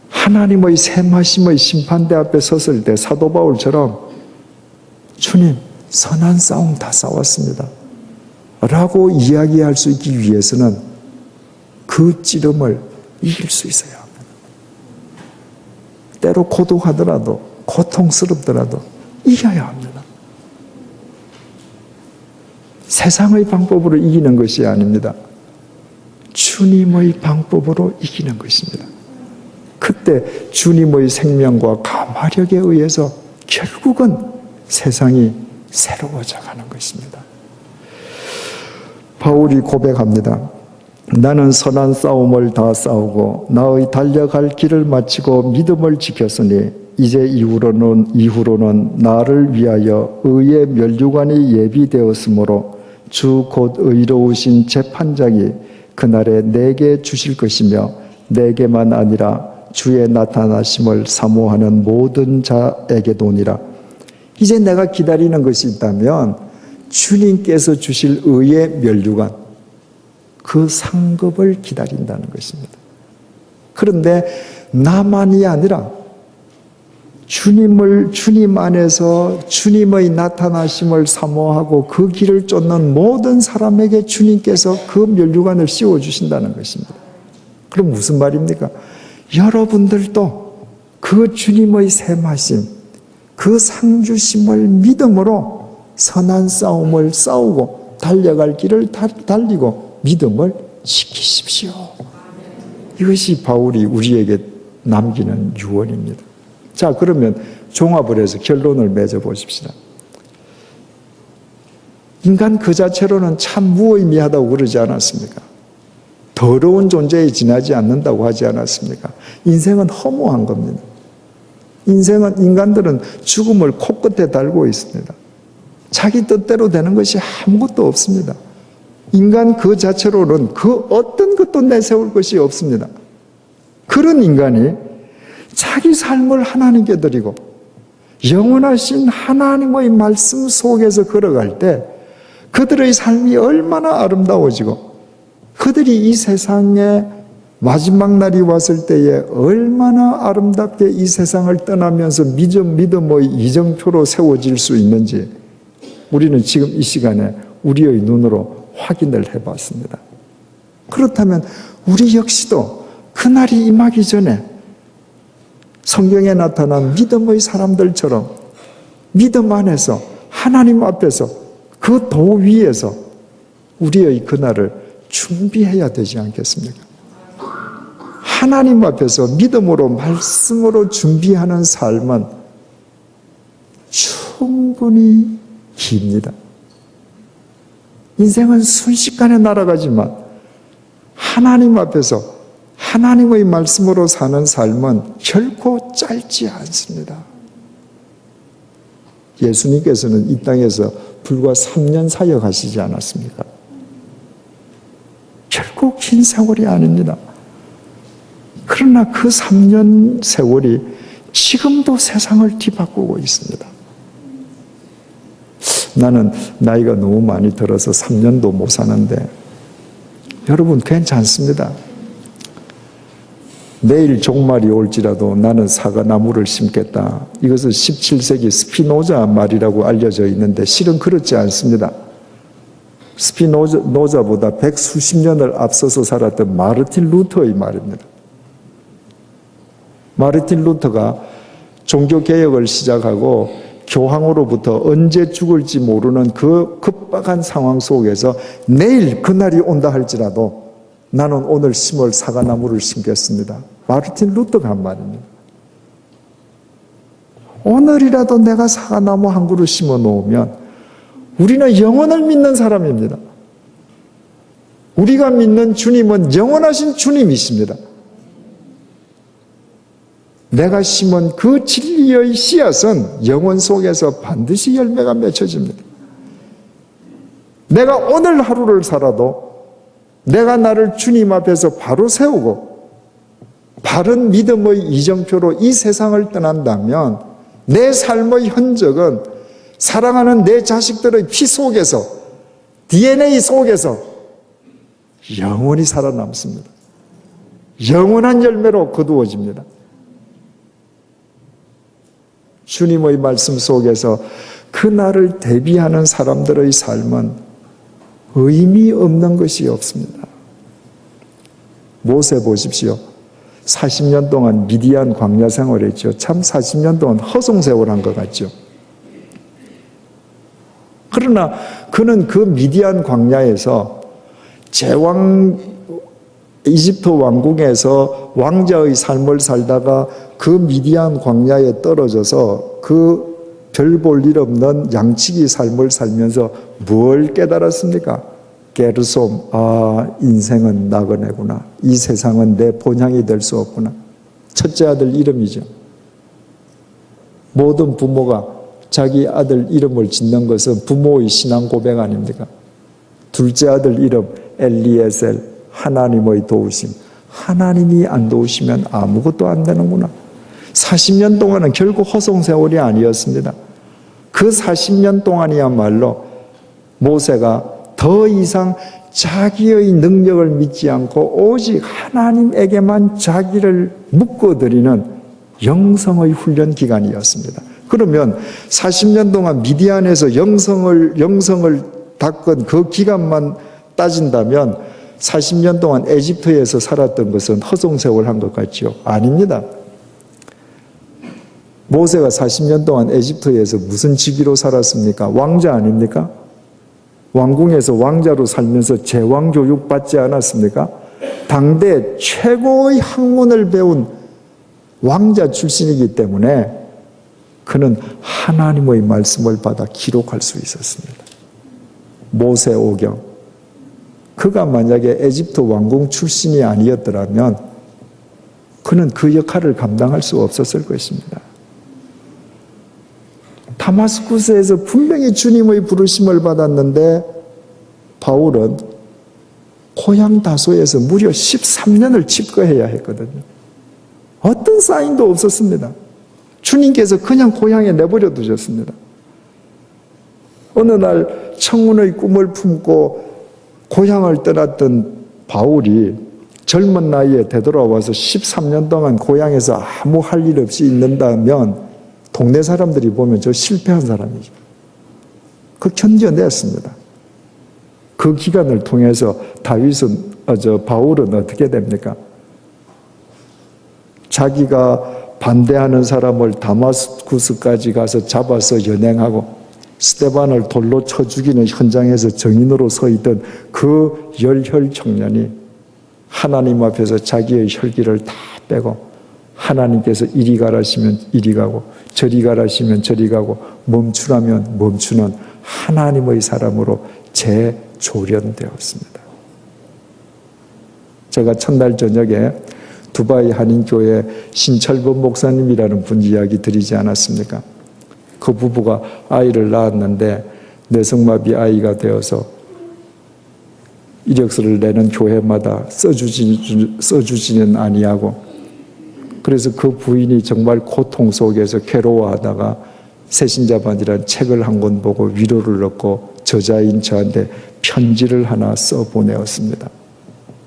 하나님의 샘하심의 심판대 앞에 섰을 때 사도 바울처럼 주님, 선한 싸움 다 싸웠습니다 라고 이야기할 수 있기 위해서는 그 찌름을 이길 수 있어야 합니다. 때로 고독하더라도 고통스럽더라도 이겨야 합니다. 세상의 방법으로 이기는 것이 아닙니다. 주님의 방법으로 이기는 것입니다. 그때 주님의 생명과 감화력에 의해서 결국은 세상이 새로워져 가는 것입니다. 바울이 고백합니다. 나는 선한 싸움을 다 싸우고 나의 달려갈 길을 마치고 믿음을 지켰으니 이제 이후로는 나를 위하여 의의 면류관이 예비되었으므로 주 곧 의로우신 재판장이 그날에 내게 주실 것이며 내게만 아니라 주의 나타나심을 사모하는 모든 자에게도니라. 이제 내가 기다리는 것이 있다면 주님께서 주실 의의 면류관, 그 상급을 기다린다는 것입니다. 그런데 나만이 아니라 주님 안에서 주님의 나타나심을 사모하고 그 길을 쫓는 모든 사람에게 주님께서 그 면류관을 씌워주신다는 것입니다. 그럼 무슨 말입니까? 여러분들도 그 주님의 샘하심, 그 상주심을 믿음으로 선한 싸움을 싸우고 달려갈 길을 달리고 믿음을 지키십시오. 이것이 바울이 우리에게 남기는 유언입니다. 자, 그러면 종합을 해서 결론을 맺어보십시다. 인간 그 자체로는 참 무의미하다고 그러지 않았습니까? 더러운 존재에 지나지 않는다고 하지 않았습니까? 인생은 허무한 겁니다. 인간들은 죽음을 코끝에 달고 있습니다. 자기 뜻대로 되는 것이 아무것도 없습니다. 인간 그 자체로는 그 어떤 것도 내세울 것이 없습니다. 그런 인간이 자기 삶을 하나님께 드리고 영원하신 하나님의 말씀 속에서 걸어갈 때 그들의 삶이 얼마나 아름다워지고 그들이 이 세상에 마지막 날이 왔을 때에 얼마나 아름답게 이 세상을 떠나면서 믿음의 이정표로 세워질 수 있는지 우리는 지금 이 시간에 우리의 눈으로 확인을 해봤습니다. 그렇다면 우리 역시도 그날이 임하기 전에 성경에 나타난 믿음의 사람들처럼 믿음 안에서 하나님 앞에서 그 도 위에서 우리의 그날을 준비해야 되지 않겠습니까? 하나님 앞에서 믿음으로 말씀으로 준비하는 삶은 충분히 깁니다. 인생은 순식간에 날아가지만 하나님 앞에서 하나님의 말씀으로 사는 삶은 결코 짧지 않습니다. 예수님께서는 이 땅에서 불과 3년 사역하시지 않았습니까? 결코 긴 세월이 아닙니다. 그러나 그 3년 세월이 지금도 세상을 뒤바꾸고 있습니다. 나는 나이가 너무 많이 들어서 3년도 못 사는데 여러분 괜찮습니다. 내일 종말이 올지라도 나는 사과나무를 심겠다. 이것은 17세기 스피노자 말이라고 알려져 있는데 실은 그렇지 않습니다. 스피노자보다 100수십 년을 앞서서 살았던 마르틴 루터의 말입니다. 마르틴 루터가 종교개혁을 시작하고 교황으로부터 언제 죽을지 모르는 그 급박한 상황 속에서 내일 그날이 온다 할지라도 나는 오늘 심을 사과나무를 심겠습니다. 마르틴 루터가 한 말입니다. 오늘이라도 내가 사과나무 한 그루 심어 놓으면 우리는 영원을 믿는 사람입니다. 우리가 믿는 주님은 영원하신 주님이십니다. 내가 심은 그 진리의 씨앗은 영원 속에서 반드시 열매가 맺혀집니다. 내가 오늘 하루를 살아도 내가 나를 주님 앞에서 바로 세우고 바른 믿음의 이정표로 이 세상을 떠난다면 내 삶의 흔적은 사랑하는 내 자식들의 피 속에서 DNA 속에서 영원히 살아남습니다. 영원한 열매로 거두어집니다. 주님의 말씀 속에서 그날을 대비하는 사람들의 삶은 의미 없는 것이 없습니다. 모세 보십시오. 40년 동안 미디안 광야 생활했죠. 참 40년 동안 허송세월한 것 같죠. 그러나 그는 그 미디안 광야에서 이집트 왕궁에서 왕자의 삶을 살다가 그 미디안 광야에 떨어져서 그 별 볼 일 없는 양치기 삶을 살면서 뭘 깨달았습니까? 게르솜, 인생은 나그네구나. 이 세상은 내 본향이 될 수 없구나. 첫째 아들 이름이죠. 모든 부모가 자기 아들 이름을 짓는 것은 부모의 신앙 고백 아닙니까? 둘째 아들 이름 엘리에셀, 하나님의 도우심. 하나님이 안 도우시면 아무것도 안 되는구나. 40년 동안은 결국 허송세월이 아니었습니다. 그 40년 동안이야말로 모세가 더 이상 자기의 능력을 믿지 않고 오직 하나님에게만 자기를 묶어드리는 영성의 훈련 기간이었습니다. 그러면 40년 동안 미디안에서 영성을 닦은 그 기간만 따진다면 40년 동안 에집트에서 살았던 것은 허송세월 한 것 같지요? 아닙니다. 모세가 40년 동안 에집트에서 무슨 직위로 살았습니까? 왕자 아닙니까? 왕궁에서 왕자로 살면서 제왕 교육 받지 않았습니까? 당대 최고의 학문을 배운 왕자 출신이기 때문에 그는 하나님의 말씀을 받아 기록할 수 있었습니다. 모세오경. 그가 만약에 에집트 왕궁 출신이 아니었더라면 그는 그 역할을 감당할 수 없었을 것입니다. 다마스쿠스에서 분명히 주님의 부르심을 받았는데 바울은 고향 다소에서 무려 13년을 집거해야 했거든요. 어떤 사인도 없었습니다. 주님께서 그냥 고향에 내버려 두셨습니다. 어느 날 청운의 꿈을 품고 고향을 떠났던 바울이 젊은 나이에 되돌아와서 13년 동안 고향에서 아무 할 일 없이 있는다면 동네 사람들이 보면 저 실패한 사람이죠. 그 견뎌냈습니다. 그 기간을 통해서 바울은 어떻게 됩니까? 자기가 반대하는 사람을 다마스쿠스까지 가서 잡아서 연행하고 스데반을 돌로 쳐 죽이는 현장에서 정인으로 서 있던 그 열혈 청년이 하나님 앞에서 자기의 혈기를 다 빼고 하나님께서 이리 가라시면 이리 가고 저리 가라시면 저리 가고 멈추라면 멈추는 하나님의 사람으로 재조련되었습니다. 제가 첫날 저녁에 두바이 한인교회 신철범 목사님이라는 분 이야기 드리지 않았습니까? 그 부부가 아이를 낳았는데 뇌성마비 아이가 되어서 이력서를 내는 교회마다 써주지는 아니하고 그래서 그 부인이 정말 고통 속에서 괴로워하다가 새신자반이라는 책을 한 권 보고 위로를 얻고 저자인 저한테 편지를 하나 써보내었습니다.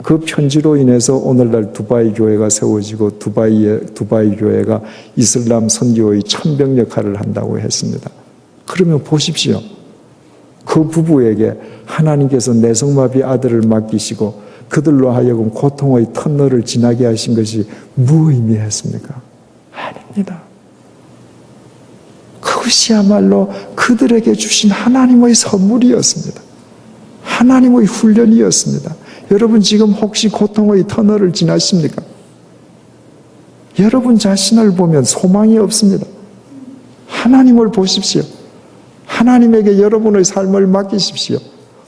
그 편지로 인해서 오늘날 두바이 교회가 세워지고 두바이 교회가 이슬람 선교의 천병 역할을 한다고 했습니다. 그러면 보십시오. 그 부부에게 하나님께서 내성마비 아들을 맡기시고 그들로 하여금 고통의 터널을 지나게 하신 것이 무의미했습니까? 아닙니다. 그것이야말로 그들에게 주신 하나님의 선물이었습니다. 하나님의 훈련이었습니다. 여러분 지금 혹시 고통의 터널을 지나십니까? 여러분 자신을 보면 소망이 없습니다. 하나님을 보십시오. 하나님에게 여러분의 삶을 맡기십시오.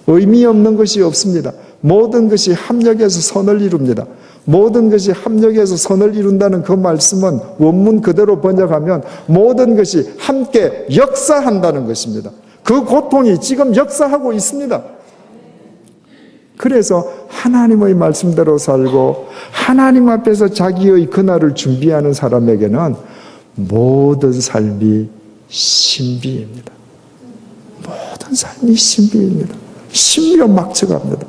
의미 없는 것이 없습니다. 모든 것이 합력해서 선을 이룹니다. 모든 것이 합력해서 선을 이룬다는 그 말씀은 원문 그대로 번역하면 모든 것이 함께 역사한다는 것입니다. 그 고통이 지금 역사하고 있습니다. 그래서 하나님의 말씀대로 살고 하나님 앞에서 자기의 그날을 준비하는 사람에게는 모든 삶이 신비입니다. 모든 삶이 신비입니다. 신비로 막쳐갑니다.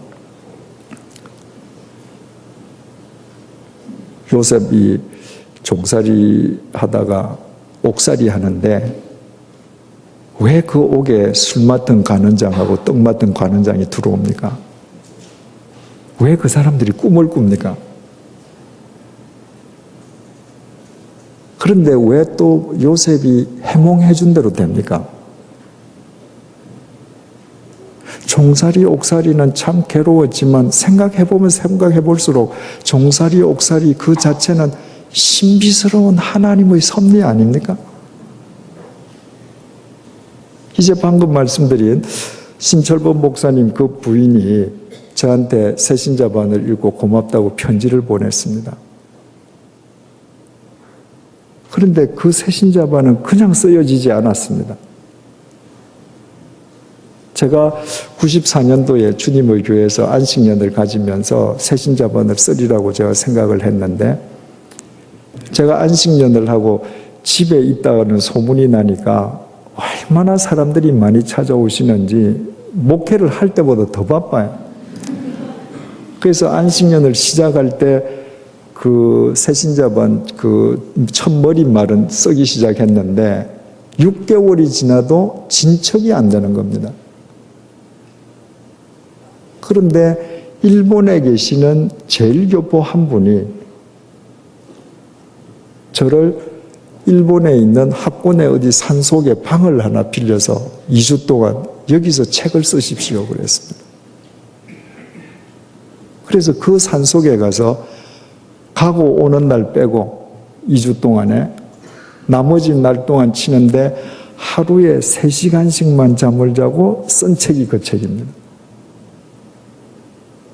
요셉이 종살이 하다가 옥살이 하는데 왜 그 옥에 술 맡은 관원장하고 떡 맡은 관원장이 들어옵니까? 왜 그 사람들이 꿈을 꿉니까? 그런데 왜 또 요셉이 해몽해 준 대로 됩니까? 종살이 옥살이는 참 괴로웠지만 생각해보면 생각해볼수록 종살이 옥살이 그 자체는 신비스러운 하나님의 섭리 아닙니까? 이제 방금 말씀드린 신철범 목사님 그 부인이 저한테 새신자반을 읽고 고맙다고 편지를 보냈습니다. 그런데 그 새신자반은 그냥 쓰여지지 않았습니다. 제가 94년도에 주님의 교회에서 안식년을 가지면서 새신자반을 쓰리라고 제가 생각을 했는데, 제가 안식년을 하고 집에 있다는 소문이 나니까 얼마나 사람들이 많이 찾아오시는지 목회를 할 때보다 더 바빠요. 그래서 안식년을 시작할 때 그 새신자반 그 첫 머릿말은 쓰기 시작했는데 6개월이 지나도 진척이 안 되는 겁니다. 그런데 일본에 계시는 제일교포 한 분이 저를 일본에 있는 학원의 어디 산속에 방을 하나 빌려서 2주 동안 여기서 책을 쓰십시오 그랬습니다. 그래서 그 산속에 가서 가고 오는 날 빼고 2주 동안에 나머지 날 동안 치는데 하루에 3시간씩만 잠을 자고 쓴 책이 그 책입니다.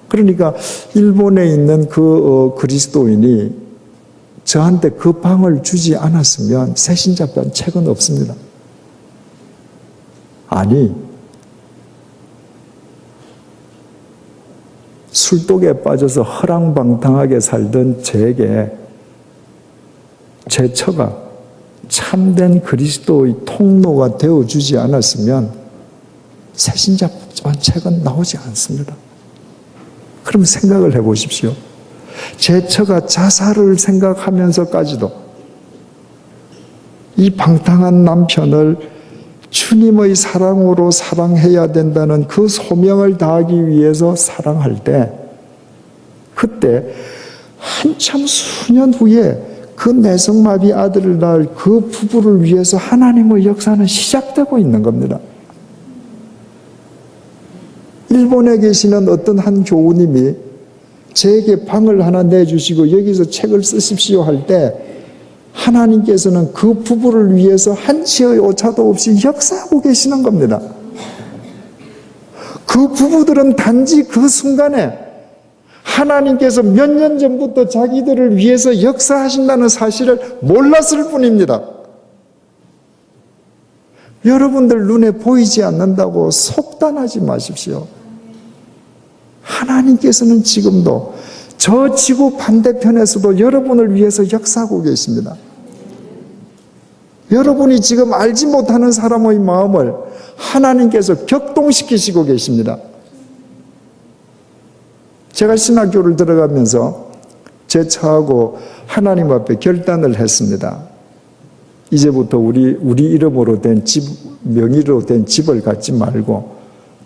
그러니까 일본에 있는 그 그리스도인이 저한테 그 방을 주지 않았으면 새신자반 책은 없습니다. 아니, 술독에 빠져서 허랑방탕하게 살던 저에게 제 처가 참된 그리스도의 통로가 되어주지 않았으면 새신자반 책은 나오지 않습니다. 그럼 생각을 해보십시오. 제 처가 자살을 생각하면서까지도 이 방탕한 남편을 주님의 사랑으로 사랑해야 된다는 그 소명을 다하기 위해서 사랑할 때, 그때 한참 수년 후에 그 내성마비 아들을 낳을 그 부부를 위해서 하나님의 역사는 시작되고 있는 겁니다. 일본에 계시는 어떤 한 교우님이 제게 방을 하나 내주시고 여기서 책을 쓰십시오 할 때 하나님께서는 그 부부를 위해서 한치의 오차도 없이 역사하고 계시는 겁니다. 그 부부들은 단지 그 순간에 하나님께서 몇 년 전부터 자기들을 위해서 역사하신다는 사실을 몰랐을 뿐입니다. 여러분들 눈에 보이지 않는다고 속단하지 마십시오. 하나님께서는 지금도 저 지구 반대편에서도 여러분을 위해서 역사하고 계십니다. 여러분이 지금 알지 못하는 사람의 마음을 하나님께서 격동시키시고 계십니다. 제가 신학교를 들어가면서 제 처하고 하나님 앞에 결단을 했습니다. 이제부터 우리 이름으로 된 집, 명의로 된 집을 갖지 말고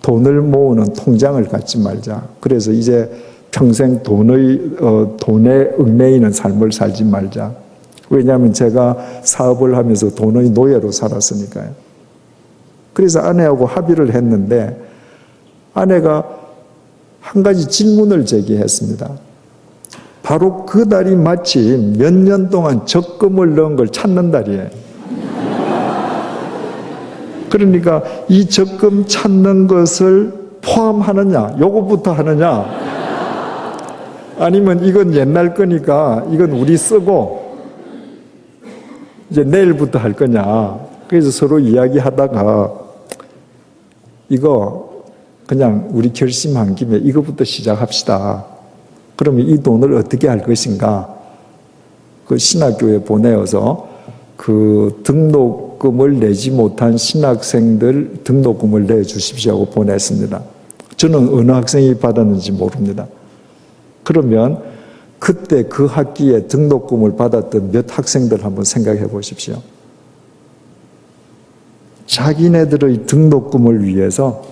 돈을 모으는 통장을 갖지 말자. 그래서 이제 평생 돈에 얽매이는 삶을 살지 말자. 왜냐하면 제가 사업을 하면서 돈의 노예로 살았으니까요. 그래서 아내하고 합의를 했는데 아내가 한 가지 질문을 제기했습니다. 바로 그 달이 마침 몇 년 동안 적금을 넣은 걸 찾는 달이에요. 그러니까 이 적금 찾는 것을 포함하느냐, 요거부터 하느냐, 아니면 이건 옛날 거니까 이건 우리 쓰고 이제 내일부터 할 거냐. 그래서 서로 이야기하다가 이거 그냥 우리 결심한 김에 이거부터 시작합시다. 그러면 이 돈을 어떻게 할 것인가? 그 신학교에 보내어서 그 등록금을 내지 못한 신학생들 등록금을 내주십시오 하고 보냈습니다. 저는 어느 학생이 받았는지 모릅니다. 그러면 그때 그 학기에 등록금을 받았던 몇 학생들 한번 생각해 보십시오. 자기네들의 등록금을 위해서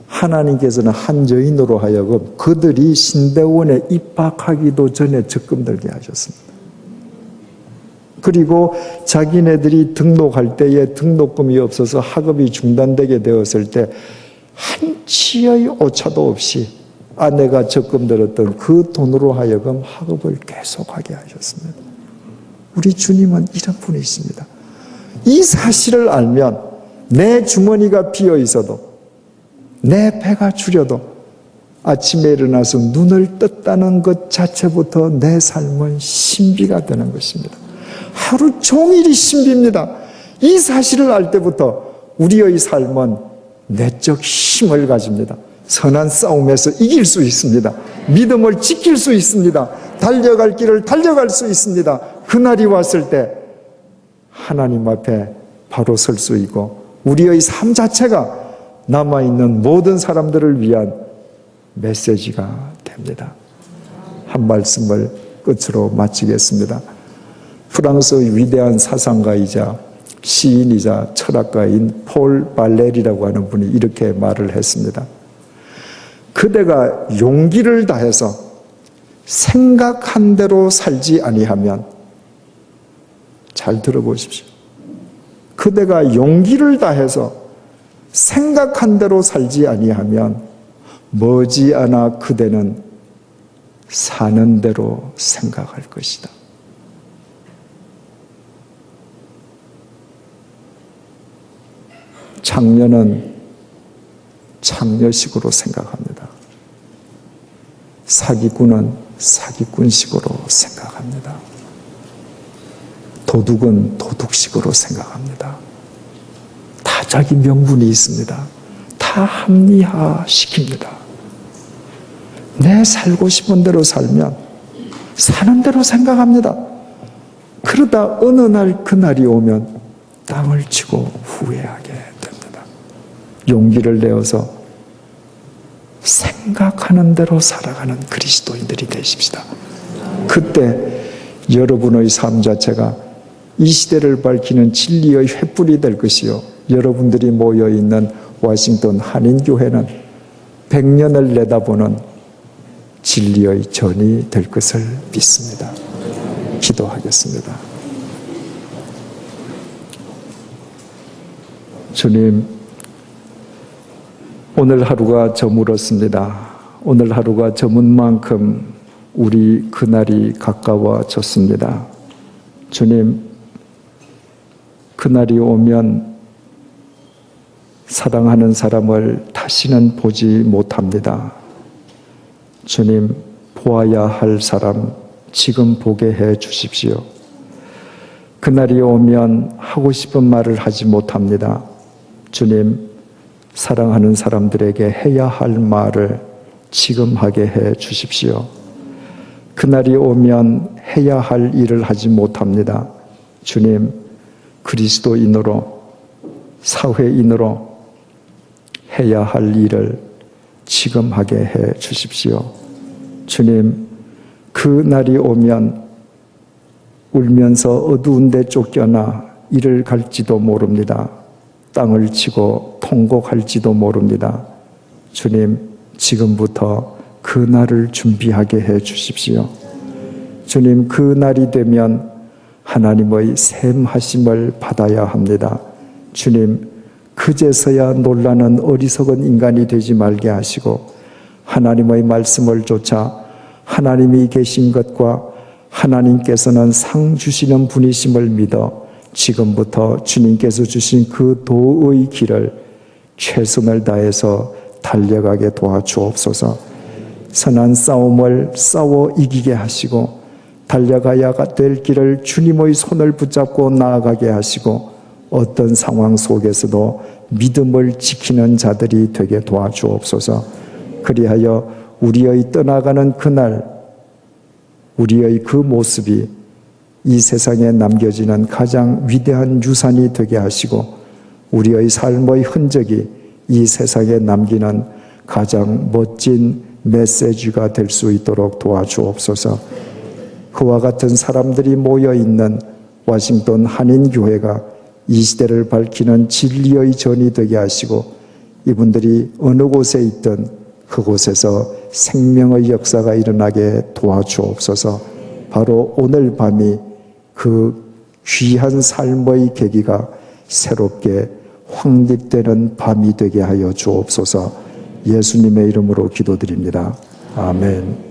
하나님께서는 한 여인으로 하여금 그들이 신대원에 입학하기도 전에 적금 들게 하셨습니다. 그리고 자기네들이 등록할 때에 등록금이 없어서 학업이 중단되게 되었을 때 한치의 오차도 없이 아내가 적금 들었던 그 돈으로 하여금 학업을 계속하게 하셨습니다. 우리 주님은 이런 분이십니다. 이 사실을 알면 내 주머니가 비어 있어도 내 배가 주려도 아침에 일어나서 눈을 떴다는 것 자체부터 내 삶은 신비가 되는 것입니다. 하루 종일이 신비입니다. 이 사실을 알 때부터 우리의 삶은 내적 힘을 가집니다. 선한 싸움에서 이길 수 있습니다. 믿음을 지킬 수 있습니다. 달려갈 길을 달려갈 수 있습니다. 그날이 왔을 때 하나님 앞에 바로 설 수 있고 우리의 삶 자체가 남아있는 모든 사람들을 위한 메시지가 됩니다. 한 말씀을 끝으로 마치겠습니다. 프랑스의 위대한 사상가이자 시인이자 철학가인 폴 발레리라고 하는 분이 이렇게 말을 했습니다. 그대가 용기를 다해서 생각한 대로 살지 아니하면, 잘 들어보십시오. 그대가 용기를 다해서 생각한 대로 살지 아니하면 머지않아 그대는 사는 대로 생각할 것이다. 장녀는 장녀식으로 생각합니다. 사기꾼은 사기꾼식으로 생각합니다. 도둑은 도둑식으로 생각합니다. 다 자기 명분이 있습니다. 다 합리화시킵니다. 내 살고 싶은 대로 살면 사는 대로 생각합니다. 그러다 어느 날 그날이 오면 땅을 치고 후회하게 됩니다. 용기를 내어서 생각하는 대로 살아가는 그리스도인들이 되십시다. 그때 여러분의 삶 자체가 이 시대를 밝히는 진리의 횃불이 될 것이요, 여러분들이 모여있는 워싱턴 한인교회는 100년을 내다보는 진리의 전이 될 것을 믿습니다. 기도하겠습니다. 주님, 오늘 하루가 저물었습니다. 오늘 하루가 저문 만큼 우리 그날이 가까워졌습니다. 주님, 그날이 오면 사랑하는 사람을 다시는 보지 못합니다. 주님, 보아야 할 사람 지금 보게 해 주십시오. 그날이 오면 하고 싶은 말을 하지 못합니다. 주님, 사랑하는 사람들에게 해야 할 말을 지금 하게 해 주십시오. 그날이 오면 해야 할 일을 하지 못합니다. 주님, 그리스도인으로, 사회인으로 해야 할 일을 지금 하게 해 주십시오. 주님, 그 날이 오면 울면서 어두운 데 쫓겨나 이를 갈지도 모릅니다. 땅을 치고 통곡할지도 모릅니다. 주님, 지금부터 그 날을 준비하게 해 주십시오. 주님, 그 날이 되면 하나님의 샘하심을 받아야 합니다. 주님, 그제서야 놀라는 어리석은 인간이 되지 말게 하시고 하나님의 말씀을 쫓아 하나님이 계신 것과 하나님께서는 상 주시는 분이심을 믿어 지금부터 주님께서 주신 그 도의 길을 최선을 다해서 달려가게 도와주옵소서. 선한 싸움을 싸워 이기게 하시고 달려가야 될 길을 주님의 손을 붙잡고 나아가게 하시고 어떤 상황 속에서도 믿음을 지키는 자들이 되게 도와주옵소서. 그리하여 우리의 떠나가는 그날 우리의 그 모습이 이 세상에 남겨지는 가장 위대한 유산이 되게 하시고 우리의 삶의 흔적이 이 세상에 남기는 가장 멋진 메시지가 될 수 있도록 도와주옵소서. 그와 같은 사람들이 모여있는 워싱턴 한인교회가 이 시대를 밝히는 진리의 전이 되게 하시고 이분들이 어느 곳에 있든 그곳에서 생명의 역사가 일어나게 도와주옵소서. 바로 오늘 밤이 그 귀한 삶의 계기가 새롭게 확립되는 밤이 되게 하여 주옵소서. 예수님의 이름으로 기도드립니다. 아멘.